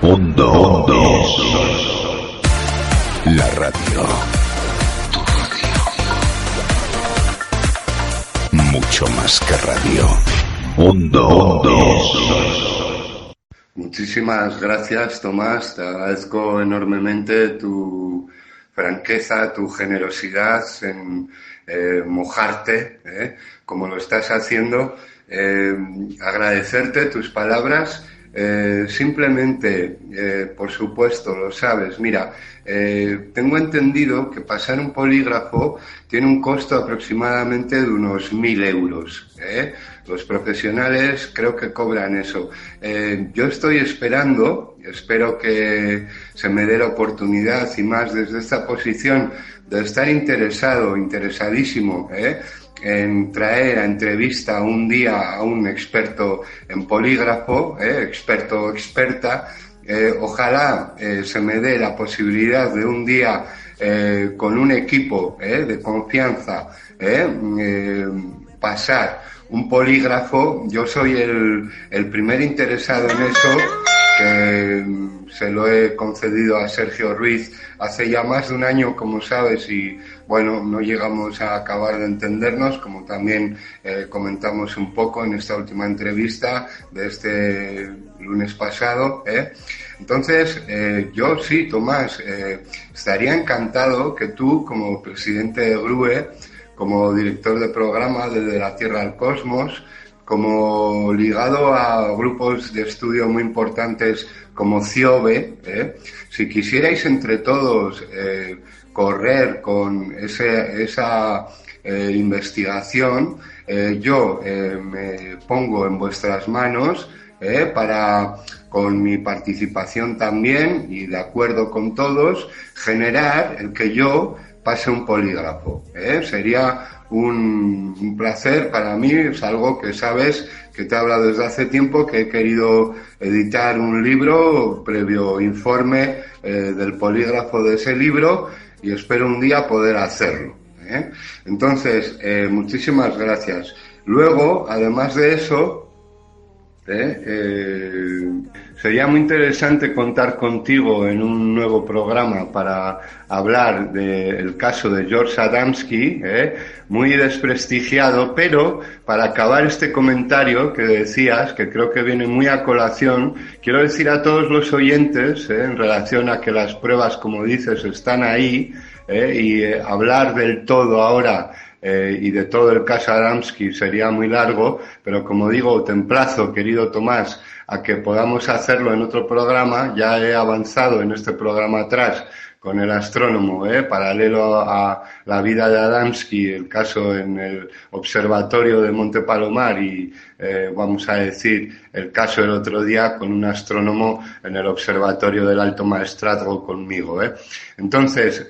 Mundo. La radio. Mucho más que radio. Mundo. Muchísimas gracias, Tomás. Te agradezco enormemente tu franqueza, tu generosidad en mojarte, como lo estás haciendo. Agradecerte tus palabras. Simplemente, por supuesto, lo sabes. Mira, tengo entendido que pasar un polígrafo tiene un costo aproximadamente de unos 1.000 euros. Los profesionales creo que cobran eso. Yo estoy esperando, espero que se me dé la oportunidad y más desde esta posición de estar interesadísimo, en traer a entrevista un día a un experto en polígrafo, experto o experta. Ojalá se me dé la posibilidad de un día con un equipo de confianza pasar un polígrafo. Yo soy el primer interesado en eso, que se lo he concedido a Sergio Ruiz hace ya más de un año, como sabes, y bueno, no llegamos a acabar de entendernos, como también comentamos un poco en esta última entrevista de este lunes pasado. Entonces, yo sí, Tomás, estaría encantado que tú, como presidente de GRUE, como director de programa desde la Tierra al Cosmos, como ligado a grupos de estudio muy importantes como CIOBE, si quisierais entre todos correr con esa investigación, yo me pongo en vuestras manos para, con mi participación también y de acuerdo con todos, generar el que yo pase un polígrafo. Sería un placer para mí. Es algo que sabes que te he hablado desde hace tiempo, que he querido editar un libro previo informe del polígrafo de ese libro, y espero un día poder hacerlo. Entonces, muchísimas gracias. Luego, además de eso, sería muy interesante contar contigo en un nuevo programa para hablar del caso de George Adamski, muy desprestigiado, pero para acabar este comentario que decías, que creo que viene muy a colación, quiero decir a todos los oyentes, en relación a que las pruebas, como dices, están ahí, y hablar del todo ahora y de todo el caso Adamski sería muy largo, pero como digo, te emplazo, querido Tomás, a que podamos hacerlo en otro programa. Ya he avanzado en este programa atrás con el astrónomo, paralelo a la vida de Adamski, el caso en el observatorio de Monte Palomar y, vamos a decir, el caso el otro día con un astrónomo en el observatorio del Alto Maestrazgo conmigo. Entonces,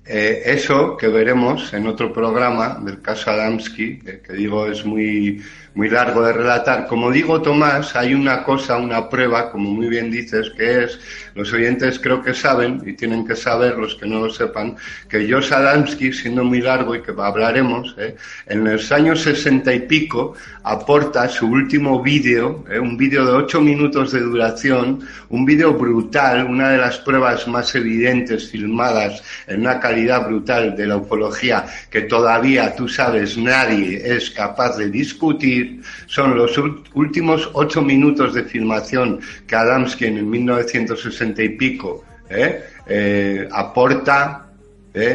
eso que veremos en otro programa del caso Adamski, que digo es muy largo de relatar. Como digo, Tomás, hay una cosa, una prueba, como muy bien dices, que es, los oyentes creo que saben, y tienen que saber los que no lo sepan, que George Adamski, siendo muy largo y que hablaremos, en los años 60 y pico, aporta su último vídeo, un vídeo de 8 minutos de duración, un vídeo brutal, una de las pruebas más evidentes filmadas en una calidad brutal de la ufología que todavía, tú sabes, nadie es capaz de discutir. Son los últimos 8 minutos de filmación que Adamski en 1960 y pico aporta,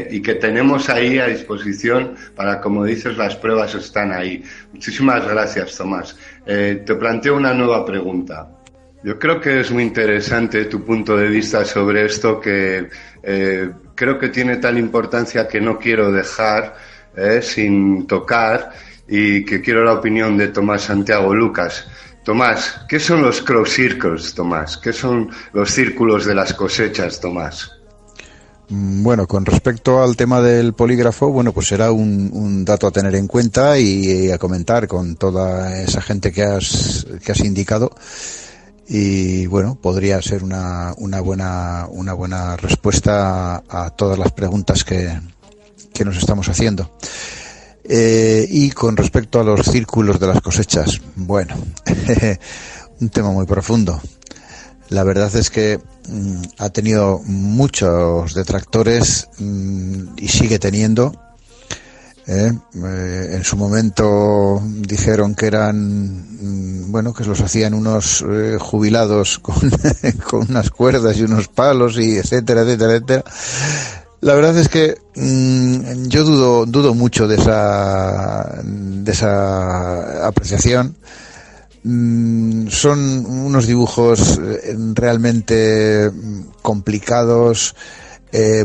y que tenemos ahí a disposición para, como dices, las pruebas están ahí. Muchísimas gracias, Tomás. Te planteo una nueva pregunta. Yo creo que es muy interesante tu punto de vista sobre esto, que creo que tiene tal importancia que no quiero dejar sin tocar, y que quiero la opinión de Tomás Santiago Lucas. Tomás, ¿qué son los crop circles, Tomás? ¿Qué son los círculos de las cosechas, Tomás? Bueno, con respecto al tema del polígrafo, bueno, pues será un dato a tener en cuenta y a comentar con toda esa gente que has indicado. Y bueno, podría ser una buena respuesta a todas las preguntas que nos estamos haciendo. Y con respecto a los círculos de las cosechas, bueno, un tema muy profundo. La verdad es que ha tenido muchos detractores y sigue teniendo. En su momento dijeron que eran, bueno, que los hacían unos jubilados con unas cuerdas y unos palos y etcétera, etcétera, etcétera. La verdad es que yo dudo mucho de esa apreciación. Son unos dibujos realmente complicados,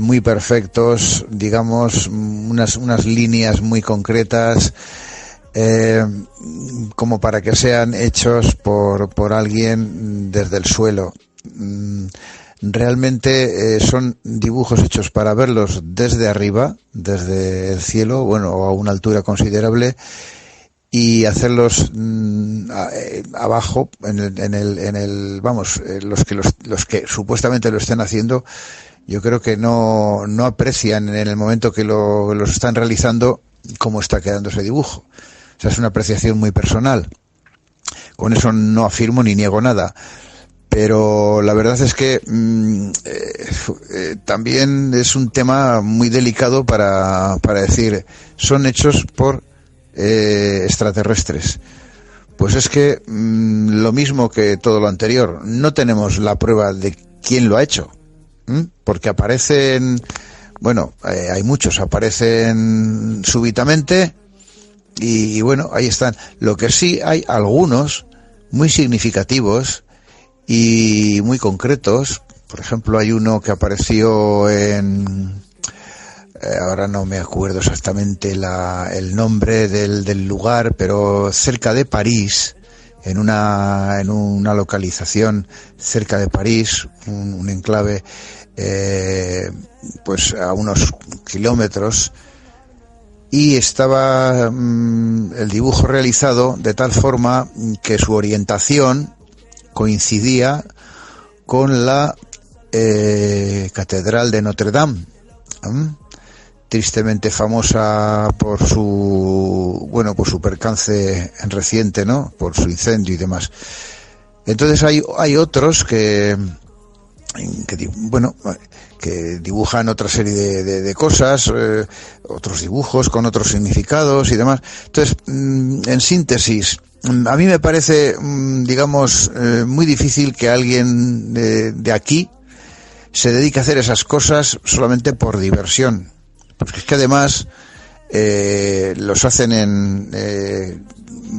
muy perfectos, digamos, unas líneas muy concretas, como para que sean hechos por alguien desde el suelo. Realmente son dibujos hechos para verlos desde arriba, desde el cielo, bueno, o a una altura considerable, y hacerlos abajo, los que supuestamente lo estén haciendo, yo creo que no aprecian en el momento que los están realizando cómo está quedando ese dibujo. O sea, es una apreciación muy personal. Con eso no afirmo ni niego nada. Pero la verdad es que también es un tema muy delicado para decir, son hechos por extraterrestres. Pues es que lo mismo que todo lo anterior, no tenemos la prueba de quién lo ha hecho. Porque aparecen, bueno, hay muchos, aparecen súbitamente y bueno, ahí están. Lo que sí hay algunos muy significativos y muy concretos. Por ejemplo, hay uno que apareció ahora no me acuerdo exactamente el nombre del lugar, pero cerca de París, en una localización cerca de París, un enclave, pues a unos kilómetros, y estaba el dibujo realizado de tal forma que su orientación coincidía con la Catedral de Notre Dame, tristemente famosa por su percance reciente, ¿no? Por su incendio y demás. Entonces hay otros que dibujan otra serie de cosas, otros dibujos con otros significados y demás. Entonces, en síntesis, a mí me parece, digamos, muy difícil que alguien de aquí se dedique a hacer esas cosas solamente por diversión. Porque es que además los hacen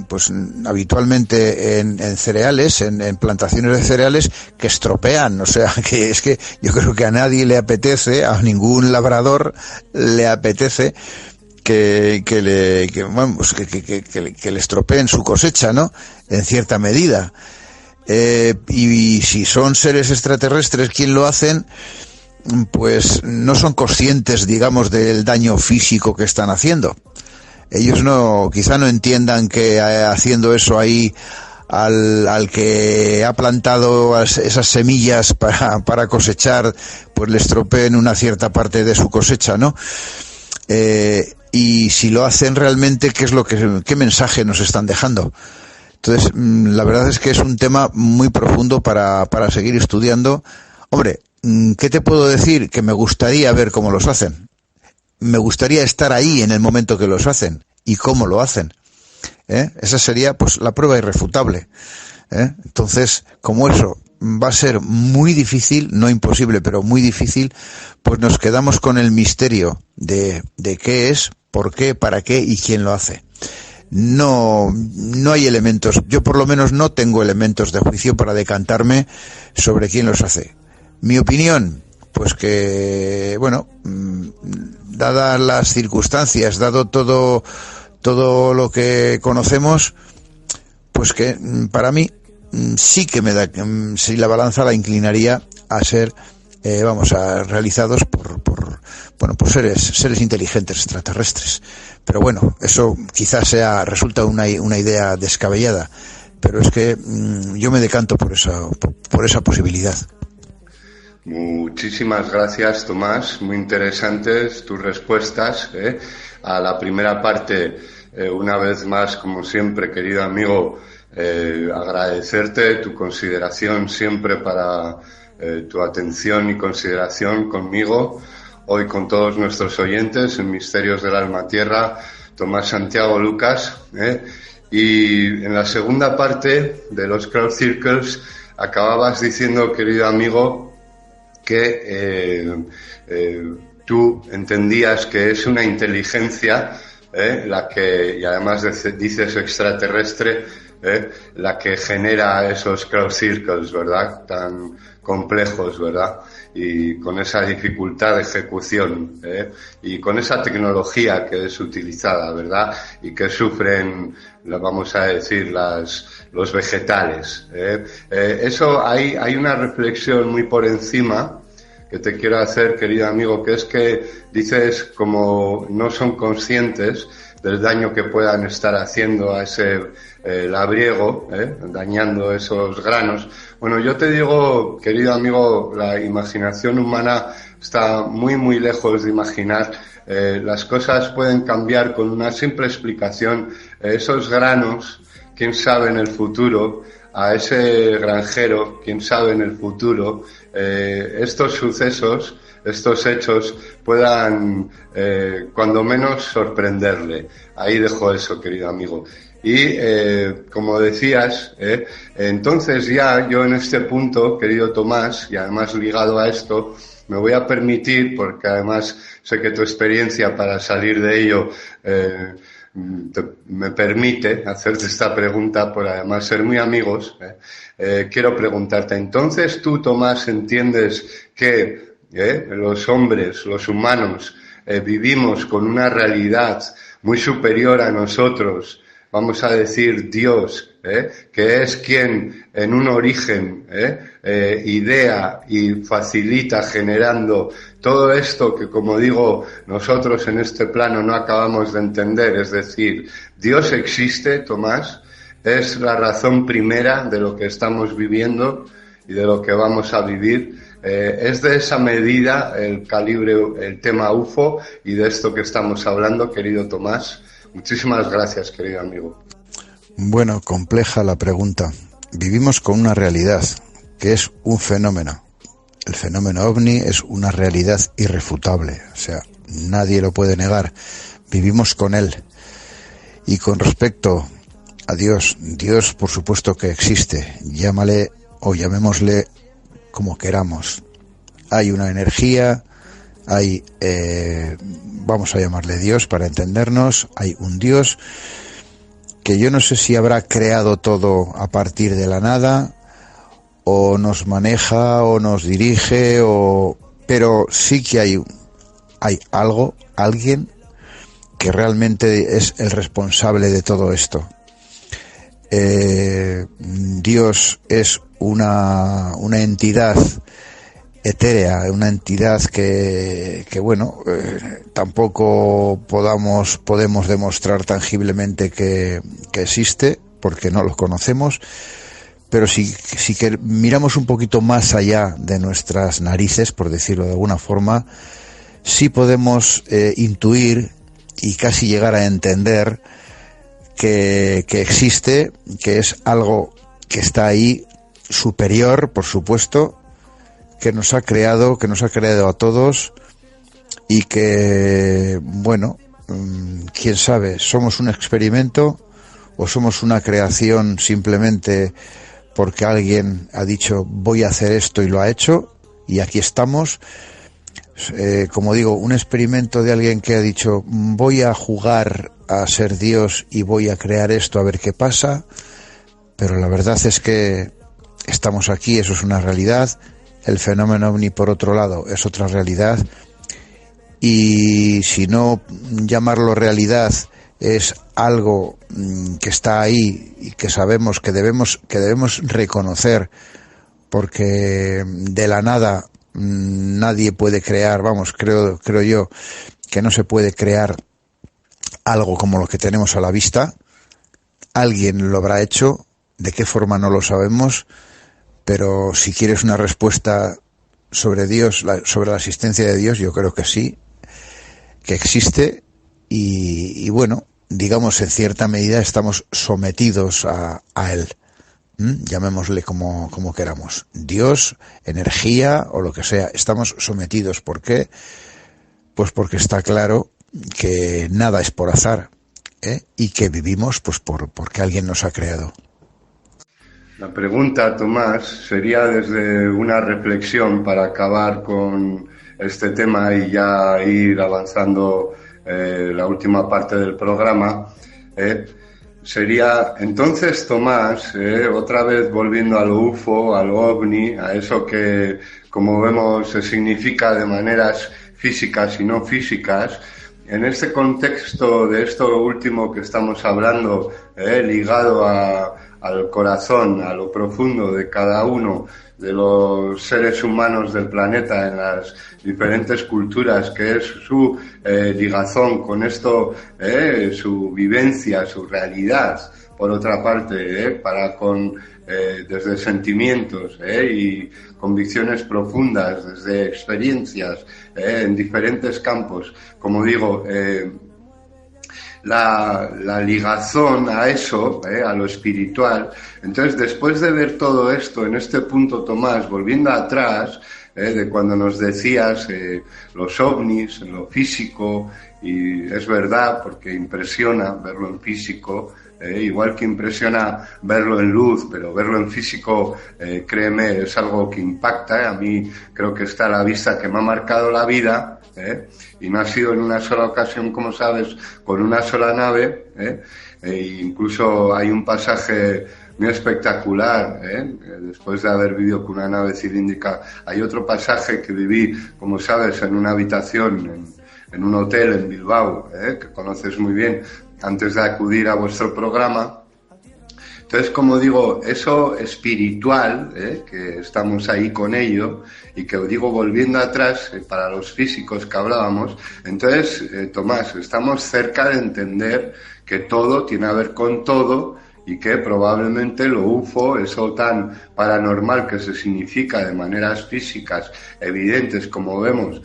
pues habitualmente en cereales, en plantaciones de cereales que estropean. O sea, que es que yo creo que a nadie le apetece, a ningún labrador le apetece que le estropeen su cosecha, ¿no? En cierta medida. Y si son seres extraterrestres quien lo hacen, pues no son conscientes, digamos, del daño físico que están haciendo. Ellos quizá no entiendan que haciendo eso ahí al que ha plantado esas semillas para cosechar, pues le estropeen una cierta parte de su cosecha, ¿no? Y si lo hacen realmente, ¿qué mensaje nos están dejando? Entonces, la verdad es que es un tema muy profundo para seguir estudiando. Hombre, ¿qué te puedo decir? Que me gustaría ver cómo los hacen. Me gustaría estar ahí en el momento que los hacen y cómo lo hacen. Esa sería pues la prueba irrefutable. Entonces, como eso va a ser muy difícil, no imposible, pero muy difícil, pues nos quedamos con el misterio de qué es, por qué, para qué y quién lo hace. No hay elementos, yo por lo menos no tengo elementos de juicio para decantarme sobre quién los hace. Mi opinión, pues que, bueno, dadas las circunstancias, dado todo lo que conocemos, pues que para mí sí que si la balanza la inclinaría a ser, realizados por seres inteligentes extraterrestres. Pero bueno, eso quizás resulta una idea descabellada, pero es que yo me decanto por esa posibilidad. Muchísimas gracias, Tomás. Muy interesantes tus respuestas. A la primera parte, una vez más, como siempre, querido amigo, agradecerte tu consideración siempre para tu atención y consideración conmigo. hoy con todos nuestros oyentes en Misterios del Alma Tierra, Tomás Santiago Lucas, y en la segunda parte de los Crowd Circles acababas diciendo, querido amigo, que tú entendías que es una inteligencia la que, y además dices extraterrestre, la que genera esos crowd circles, ¿verdad? Tan complejos, ¿verdad? Y con esa dificultad de ejecución, y con esa tecnología que es utilizada, ¿verdad? Y que sufren, vamos a decir, los vegetales. Eso hay una reflexión muy por encima que te quiero hacer, querido amigo, que es que dices como no son conscientes del daño que puedan estar haciendo a ese labriego, dañando esos granos. Bueno, yo te digo, querido amigo, la imaginación humana está muy, muy lejos de imaginar. Las cosas pueden cambiar con una simple explicación. Esos granos, quién sabe en el futuro, a ese granjero, quién sabe en el futuro, estos sucesos, estos hechos puedan cuando menos sorprenderle. Ahí dejo eso, querido amigo. Y como decías, entonces ya yo en este punto, querido Tomás, y además ligado a esto, me voy a permitir, porque además sé que tu experiencia para salir de ello me permite hacerte esta pregunta por además ser muy amigos. Quiero preguntarte, entonces tú, Tomás, entiendes que los hombres, los humanos, vivimos con una realidad muy superior a nosotros, vamos a decir Dios, que es quien en un origen idea y facilita generando todo esto que, como digo, nosotros en este plano no acabamos de entender, es decir, Dios existe, Tomás, es la razón primera de lo que estamos viviendo y de lo que vamos a vivir. Es de esa medida el calibre, el tema UFO y de esto que estamos hablando, querido Tomás. Muchísimas gracias, querido amigo. Bueno, compleja la pregunta. Vivimos con una realidad, que es un fenómeno. El fenómeno ovni es una realidad irrefutable, o sea, nadie lo puede negar. Vivimos con él. Y con respecto a Dios, Dios por supuesto que existe, llámale o llamémosle como queramos. Hay una energía, hay, vamos a llamarle Dios para entendernos, hay un Dios que yo no sé si habrá creado todo a partir de la nada, o nos maneja, o nos dirige, pero sí que hay algo, alguien que realmente es el responsable de todo esto. Dios es una entidad etérea, una entidad que bueno, tampoco podemos demostrar tangiblemente que existe, porque no lo conocemos, pero sí que miramos un poquito más allá de nuestras narices, por decirlo de alguna forma, sí podemos intuir y casi llegar a entender que existe, que es algo que está ahí, superior, por supuesto, que nos ha creado a todos, y que, bueno, quién sabe, somos un experimento o somos una creación simplemente porque alguien ha dicho voy a hacer esto y lo ha hecho, y aquí estamos. Como digo, un experimento de alguien que ha dicho voy a jugar a ser Dios y voy a crear esto a ver qué pasa, pero la verdad es que estamos aquí, eso es una realidad. El fenómeno ovni, por otro lado, es otra realidad, y si no llamarlo realidad, es algo que está ahí y que sabemos que debemos reconocer, porque de la nada nadie puede crear, vamos, creo yo que no se puede crear algo como lo que tenemos a la vista. Alguien lo habrá hecho, de qué forma no lo sabemos, pero si quieres una respuesta sobre Dios, sobre la existencia de Dios, yo creo que sí, que existe, y bueno, digamos en cierta medida estamos sometidos a él. Llamémosle como queramos, Dios, energía o lo que sea, estamos sometidos. ¿Por qué? Pues porque está claro que nada es por azar, y que vivimos pues porque alguien nos ha creado. La pregunta, Tomás, sería desde una reflexión para acabar con este tema y ya ir avanzando la última parte del programa. Sería, entonces, Tomás, otra vez volviendo a lo UFO, a lo OVNI, a eso que, como vemos, se significa de maneras físicas y no físicas, en este contexto de esto último que estamos hablando, ligado al corazón, a lo profundo de cada uno de los seres humanos del planeta en las diferentes culturas, que es su ligazón con esto, su vivencia, su realidad, por otra parte, para con desde sentimientos y convicciones profundas, desde experiencias en diferentes campos, como digo, la ligazón a eso, a lo espiritual. Entonces, después de ver todo esto en este punto, Tomás, volviendo atrás, de cuando nos decías los ovnis, lo físico, y es verdad, porque impresiona verlo en físico, igual que impresiona verlo en luz, pero verlo en físico, créeme, es algo que impacta. A mí creo que está a la vista, que me ha marcado la vida, y no ha sido en una sola ocasión, como sabes, con una sola nave, incluso hay un pasaje muy espectacular, después de haber vivido con una nave cilíndrica. Hay otro pasaje que viví, como sabes, en una habitación en un hotel en Bilbao, que conoces muy bien, antes de acudir a vuestro programa. Entonces, como digo, eso espiritual, que estamos ahí con ello, y que digo, volviendo atrás, para los físicos que hablábamos, entonces, Tomás, estamos cerca de entender que todo tiene a ver con todo, y que probablemente lo UFO, eso tan paranormal que se significa de maneras físicas evidentes como vemos,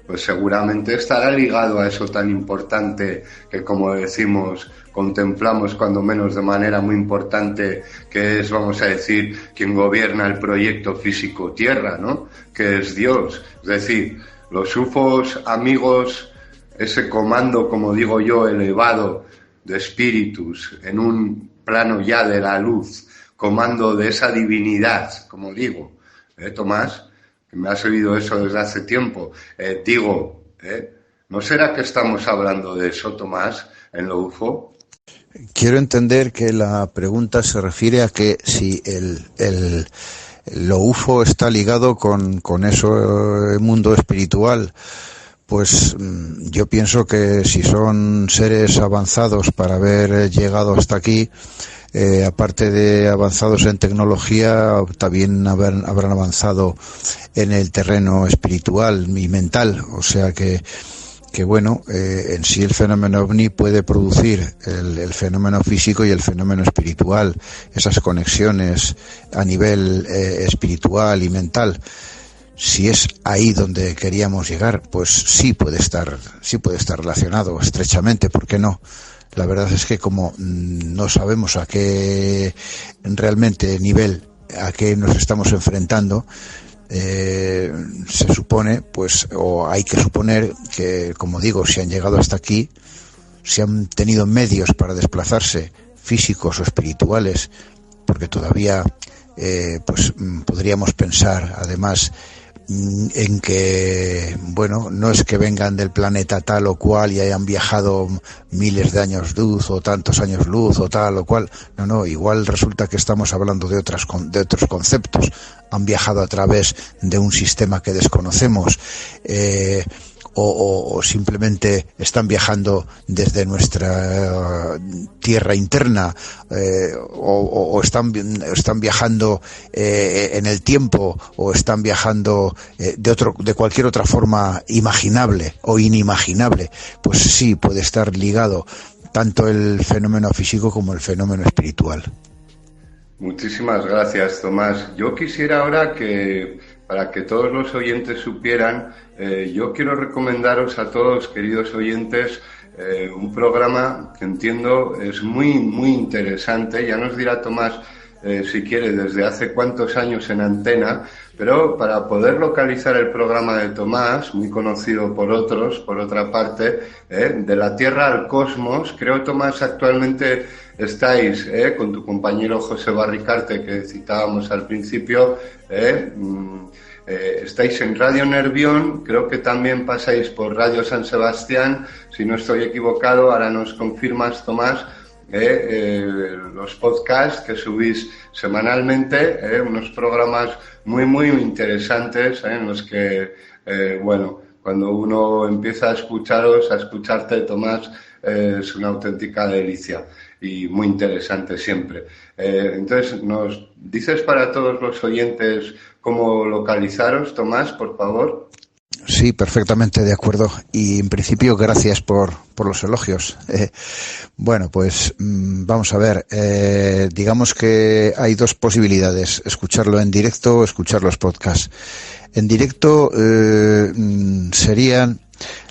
pues seguramente estará ligado a eso tan importante que, como decimos, contemplamos cuando menos de manera muy importante, que es, vamos a decir, quien gobierna el proyecto físico Tierra, ¿no? Que es Dios. Es decir, los UFOs, amigos, ese comando, como digo yo, elevado de espíritus en un plano ya de la luz, comando de esa divinidad, como digo, Tomás, que me has oído eso desde hace tiempo, ¿no será que estamos hablando de eso, Tomás, en lo UFO? Quiero entender que la pregunta se refiere a que si lo UFO está ligado con eso, el mundo espiritual. Pues yo pienso que si son seres avanzados para haber llegado hasta aquí, aparte de avanzados en tecnología, también habrán avanzado en el terreno espiritual y mental. O sea que bueno, en sí el fenómeno OVNI puede producir el fenómeno físico y el fenómeno espiritual, esas conexiones a nivel espiritual y mental. Si es ahí donde queríamos llegar, pues sí puede estar relacionado estrechamente, ¿por qué no? La verdad es que como no sabemos a qué realmente nivel, a qué nos estamos enfrentando, se supone, pues, o hay que suponer que, como digo, si han llegado hasta aquí, si han tenido medios para desplazarse, físicos o espirituales, porque todavía, pues, podríamos pensar, además, en que, bueno, no es que vengan del planeta tal o cual y hayan viajado miles de años luz o tantos años luz o tal o cual, no, igual resulta que estamos hablando de otros conceptos, han viajado a través de un sistema que desconocemos, o simplemente están viajando desde nuestra tierra interna, o están viajando en el tiempo, o están viajando de cualquier otra forma imaginable o inimaginable. Pues sí, puede estar ligado tanto el fenómeno físico como el fenómeno espiritual. Muchísimas gracias, Tomás. Yo quisiera ahora que, para que todos los oyentes supieran, yo quiero recomendaros a todos, queridos oyentes, un programa que entiendo es muy, muy interesante. Ya nos dirá Tomás si quiere, desde hace cuántos años en antena, pero para poder localizar el programa de Tomás, muy conocido por otros, por otra parte, de la Tierra al Cosmos, creo, Tomás, actualmente estáis con tu compañero José Barricarte, que citábamos al principio, estáis en Radio Nervión, creo que también pasáis por Radio San Sebastián, si no estoy equivocado, ahora nos confirmas, Tomás, los podcasts que subís semanalmente, unos programas muy, muy interesantes, en los que, cuando uno empieza a escucharos, a escucharte, Tomás, es una auténtica delicia y muy interesante siempre. Entonces, ¿nos dices para todos los oyentes cómo localizaros, Tomás, por favor? Sí, perfectamente de acuerdo. Y en principio, gracias por los elogios. Pues vamos a ver. Digamos que hay dos posibilidades: escucharlo en directo o escuchar los podcasts. En directo serían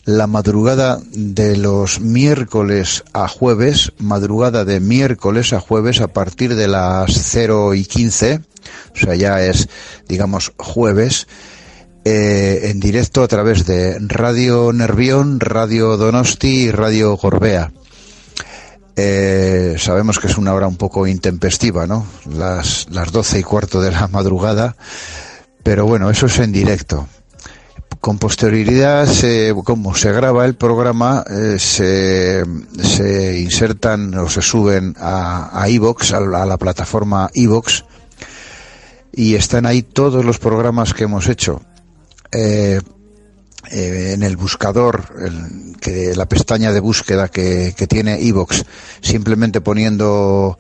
la madrugada de los miércoles a jueves, madrugada de miércoles a jueves a partir de las 0:15, o sea, ya es, digamos, jueves, en directo a través de Radio Nervión, Radio Donosti y Radio Gorbea. Sabemos que es una hora un poco intempestiva, ¿no? Las 12:15 de la madrugada, pero bueno, eso es en directo. Con posterioridad, como se graba el programa, se insertan o se suben a iVoox, a la plataforma iVoox, y están ahí todos los programas que hemos hecho. En el buscador, la pestaña de búsqueda que tiene iVoox, simplemente poniendo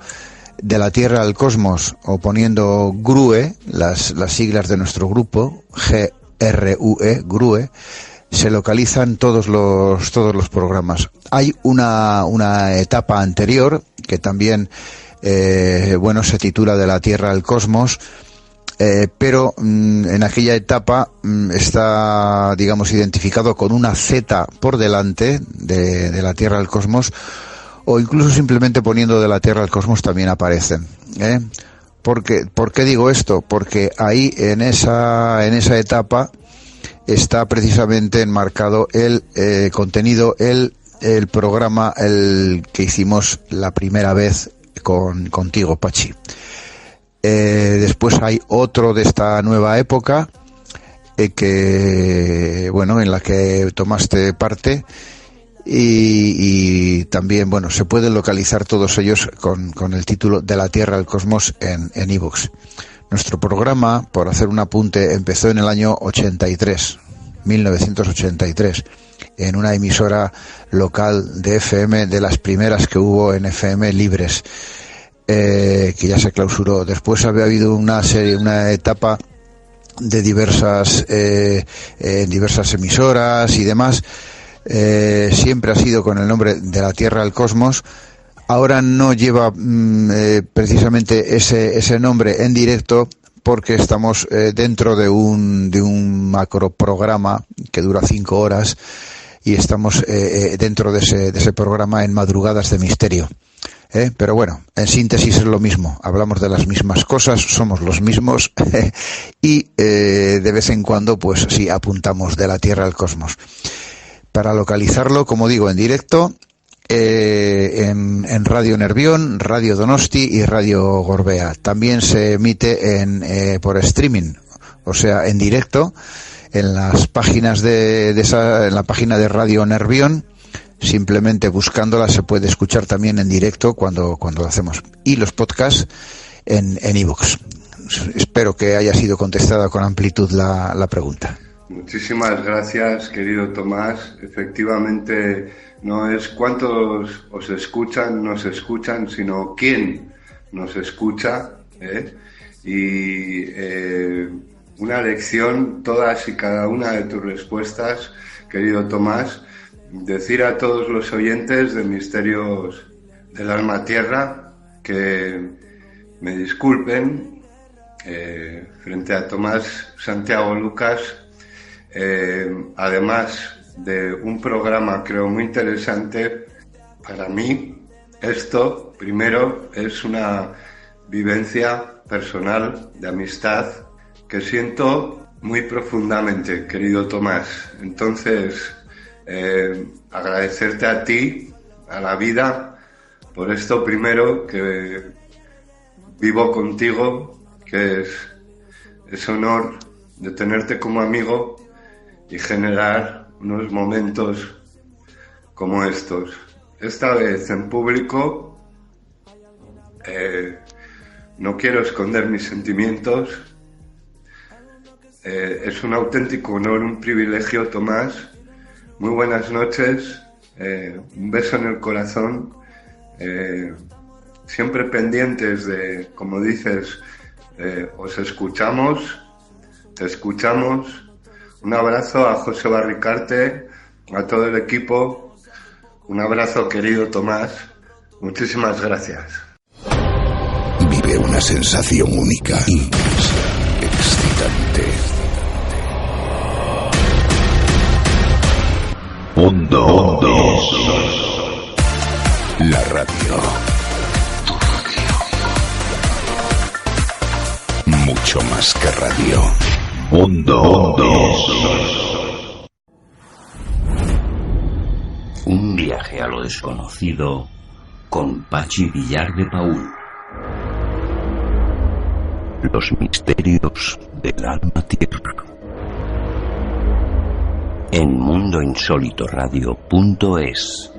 De la Tierra al Cosmos o poniendo GRUE, las siglas de nuestro grupo, GRUE, GRUE, se localizan todos los programas. Hay una etapa anterior que también se titula De la Tierra al Cosmos, pero en aquella etapa está, digamos, identificado con una Z por delante de la Tierra al Cosmos, o incluso simplemente poniendo De la Tierra al Cosmos también aparecen. ¿Por qué digo esto? Porque ahí en esa etapa está precisamente enmarcado el contenido, el programa, el que hicimos la primera vez contigo, Pachi. Después hay otro de esta nueva época en la que tomaste parte, y también se pueden localizar todos ellos con el título De la Tierra al Cosmos en iVoox. Nuestro programa, por hacer un apunte, empezó en el año 1983, en una emisora local de FM, de las primeras que hubo en FM libres, que ya se clausuró. Después había habido una etapa de diversas emisoras y demás. Siempre ha sido con el nombre De la Tierra al Cosmos. Ahora no lleva precisamente ese nombre en directo, porque estamos dentro de un macro programa que dura 5 horas, y estamos dentro de ese programa en Madrugadas de Misterio. Pero bueno, en síntesis es lo mismo, hablamos de las mismas cosas, somos los mismos, y de vez en cuando pues sí apuntamos De la Tierra al Cosmos. Para localizarlo, como digo, en directo, en Radio Nervión, Radio Donosti y Radio Gorbea. También se emite por streaming, o sea, en directo, en las páginas en la página de Radio Nervión. Simplemente buscándola se puede escuchar también en directo cuando lo hacemos. Y los podcasts en iVoox. Espero que haya sido contestada con amplitud la pregunta. Muchísimas gracias, querido Tomás. Efectivamente, no es cuántos nos escuchan, sino quién nos escucha. Y una lección, todas y cada una de tus respuestas, querido Tomás. Decir a todos los oyentes de Misterios del Alma Tierra que me disculpen frente a Tomás Santiago Lucas, además de un programa creo muy interesante. Para mí esto primero es una vivencia personal de amistad que siento muy profundamente, querido Tomás. Entonces, agradecerte a ti, a la vida, por esto primero que vivo contigo, que es honor de tenerte como amigo y generar unos momentos como estos. Esta vez en público, no quiero esconder mis sentimientos. Es un auténtico honor, un privilegio, Tomás. Muy buenas noches, un beso en el corazón. Siempre pendientes de, como dices, os escuchamos, te escuchamos. Un abrazo a José Barricarte, a todo el equipo. Un abrazo, querido Tomás. Muchísimas gracias. Vive una sensación única, intensa, excitante. Mundo. La radio. Mucho más que radio. Mundo. Un viaje a lo desconocido con Pachi Villar de Paúl. Los misterios del alma tierra. En mundoinsólitoradio.es.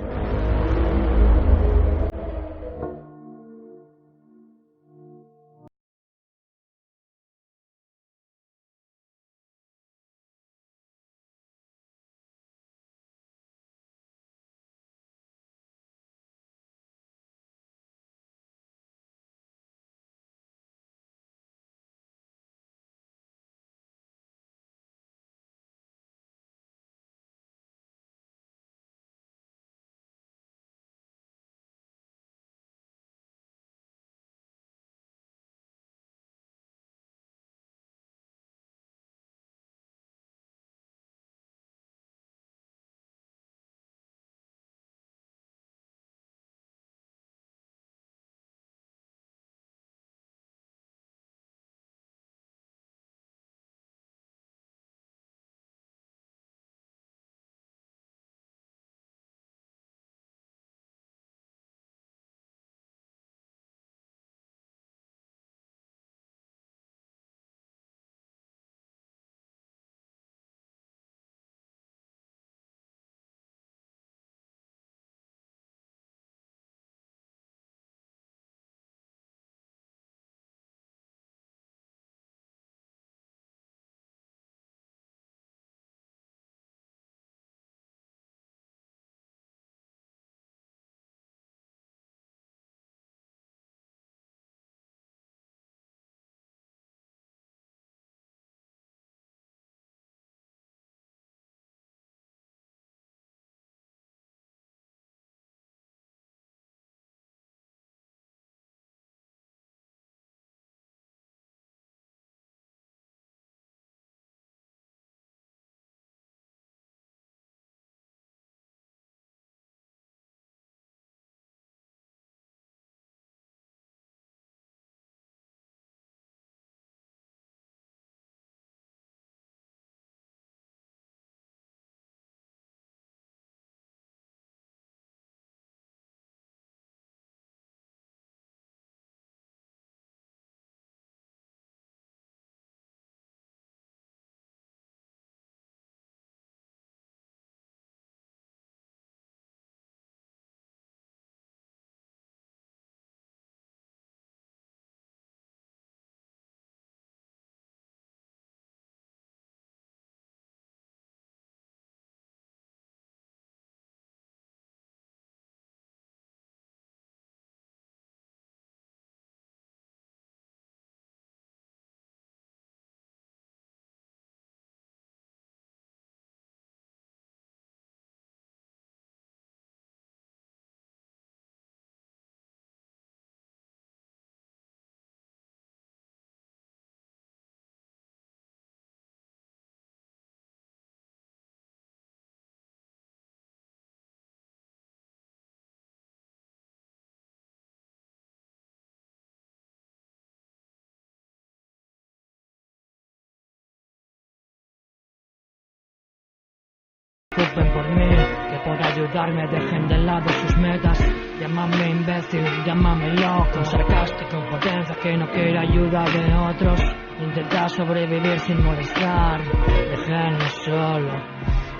preocupen por mí, que por ayudarme dejen de lado sus metas. Llámame imbécil, llámame loco, sarcástico, potencia que no quiere ayuda de otros. Intenta sobrevivir sin molestar, déjenme solo.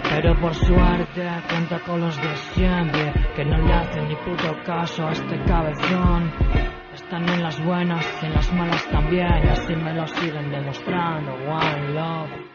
Pero por suerte cuenta con los de siempre, que no le hacen ni puto caso a este cabezón. Están en las buenas y en las malas también, y así me lo siguen demostrando. One love.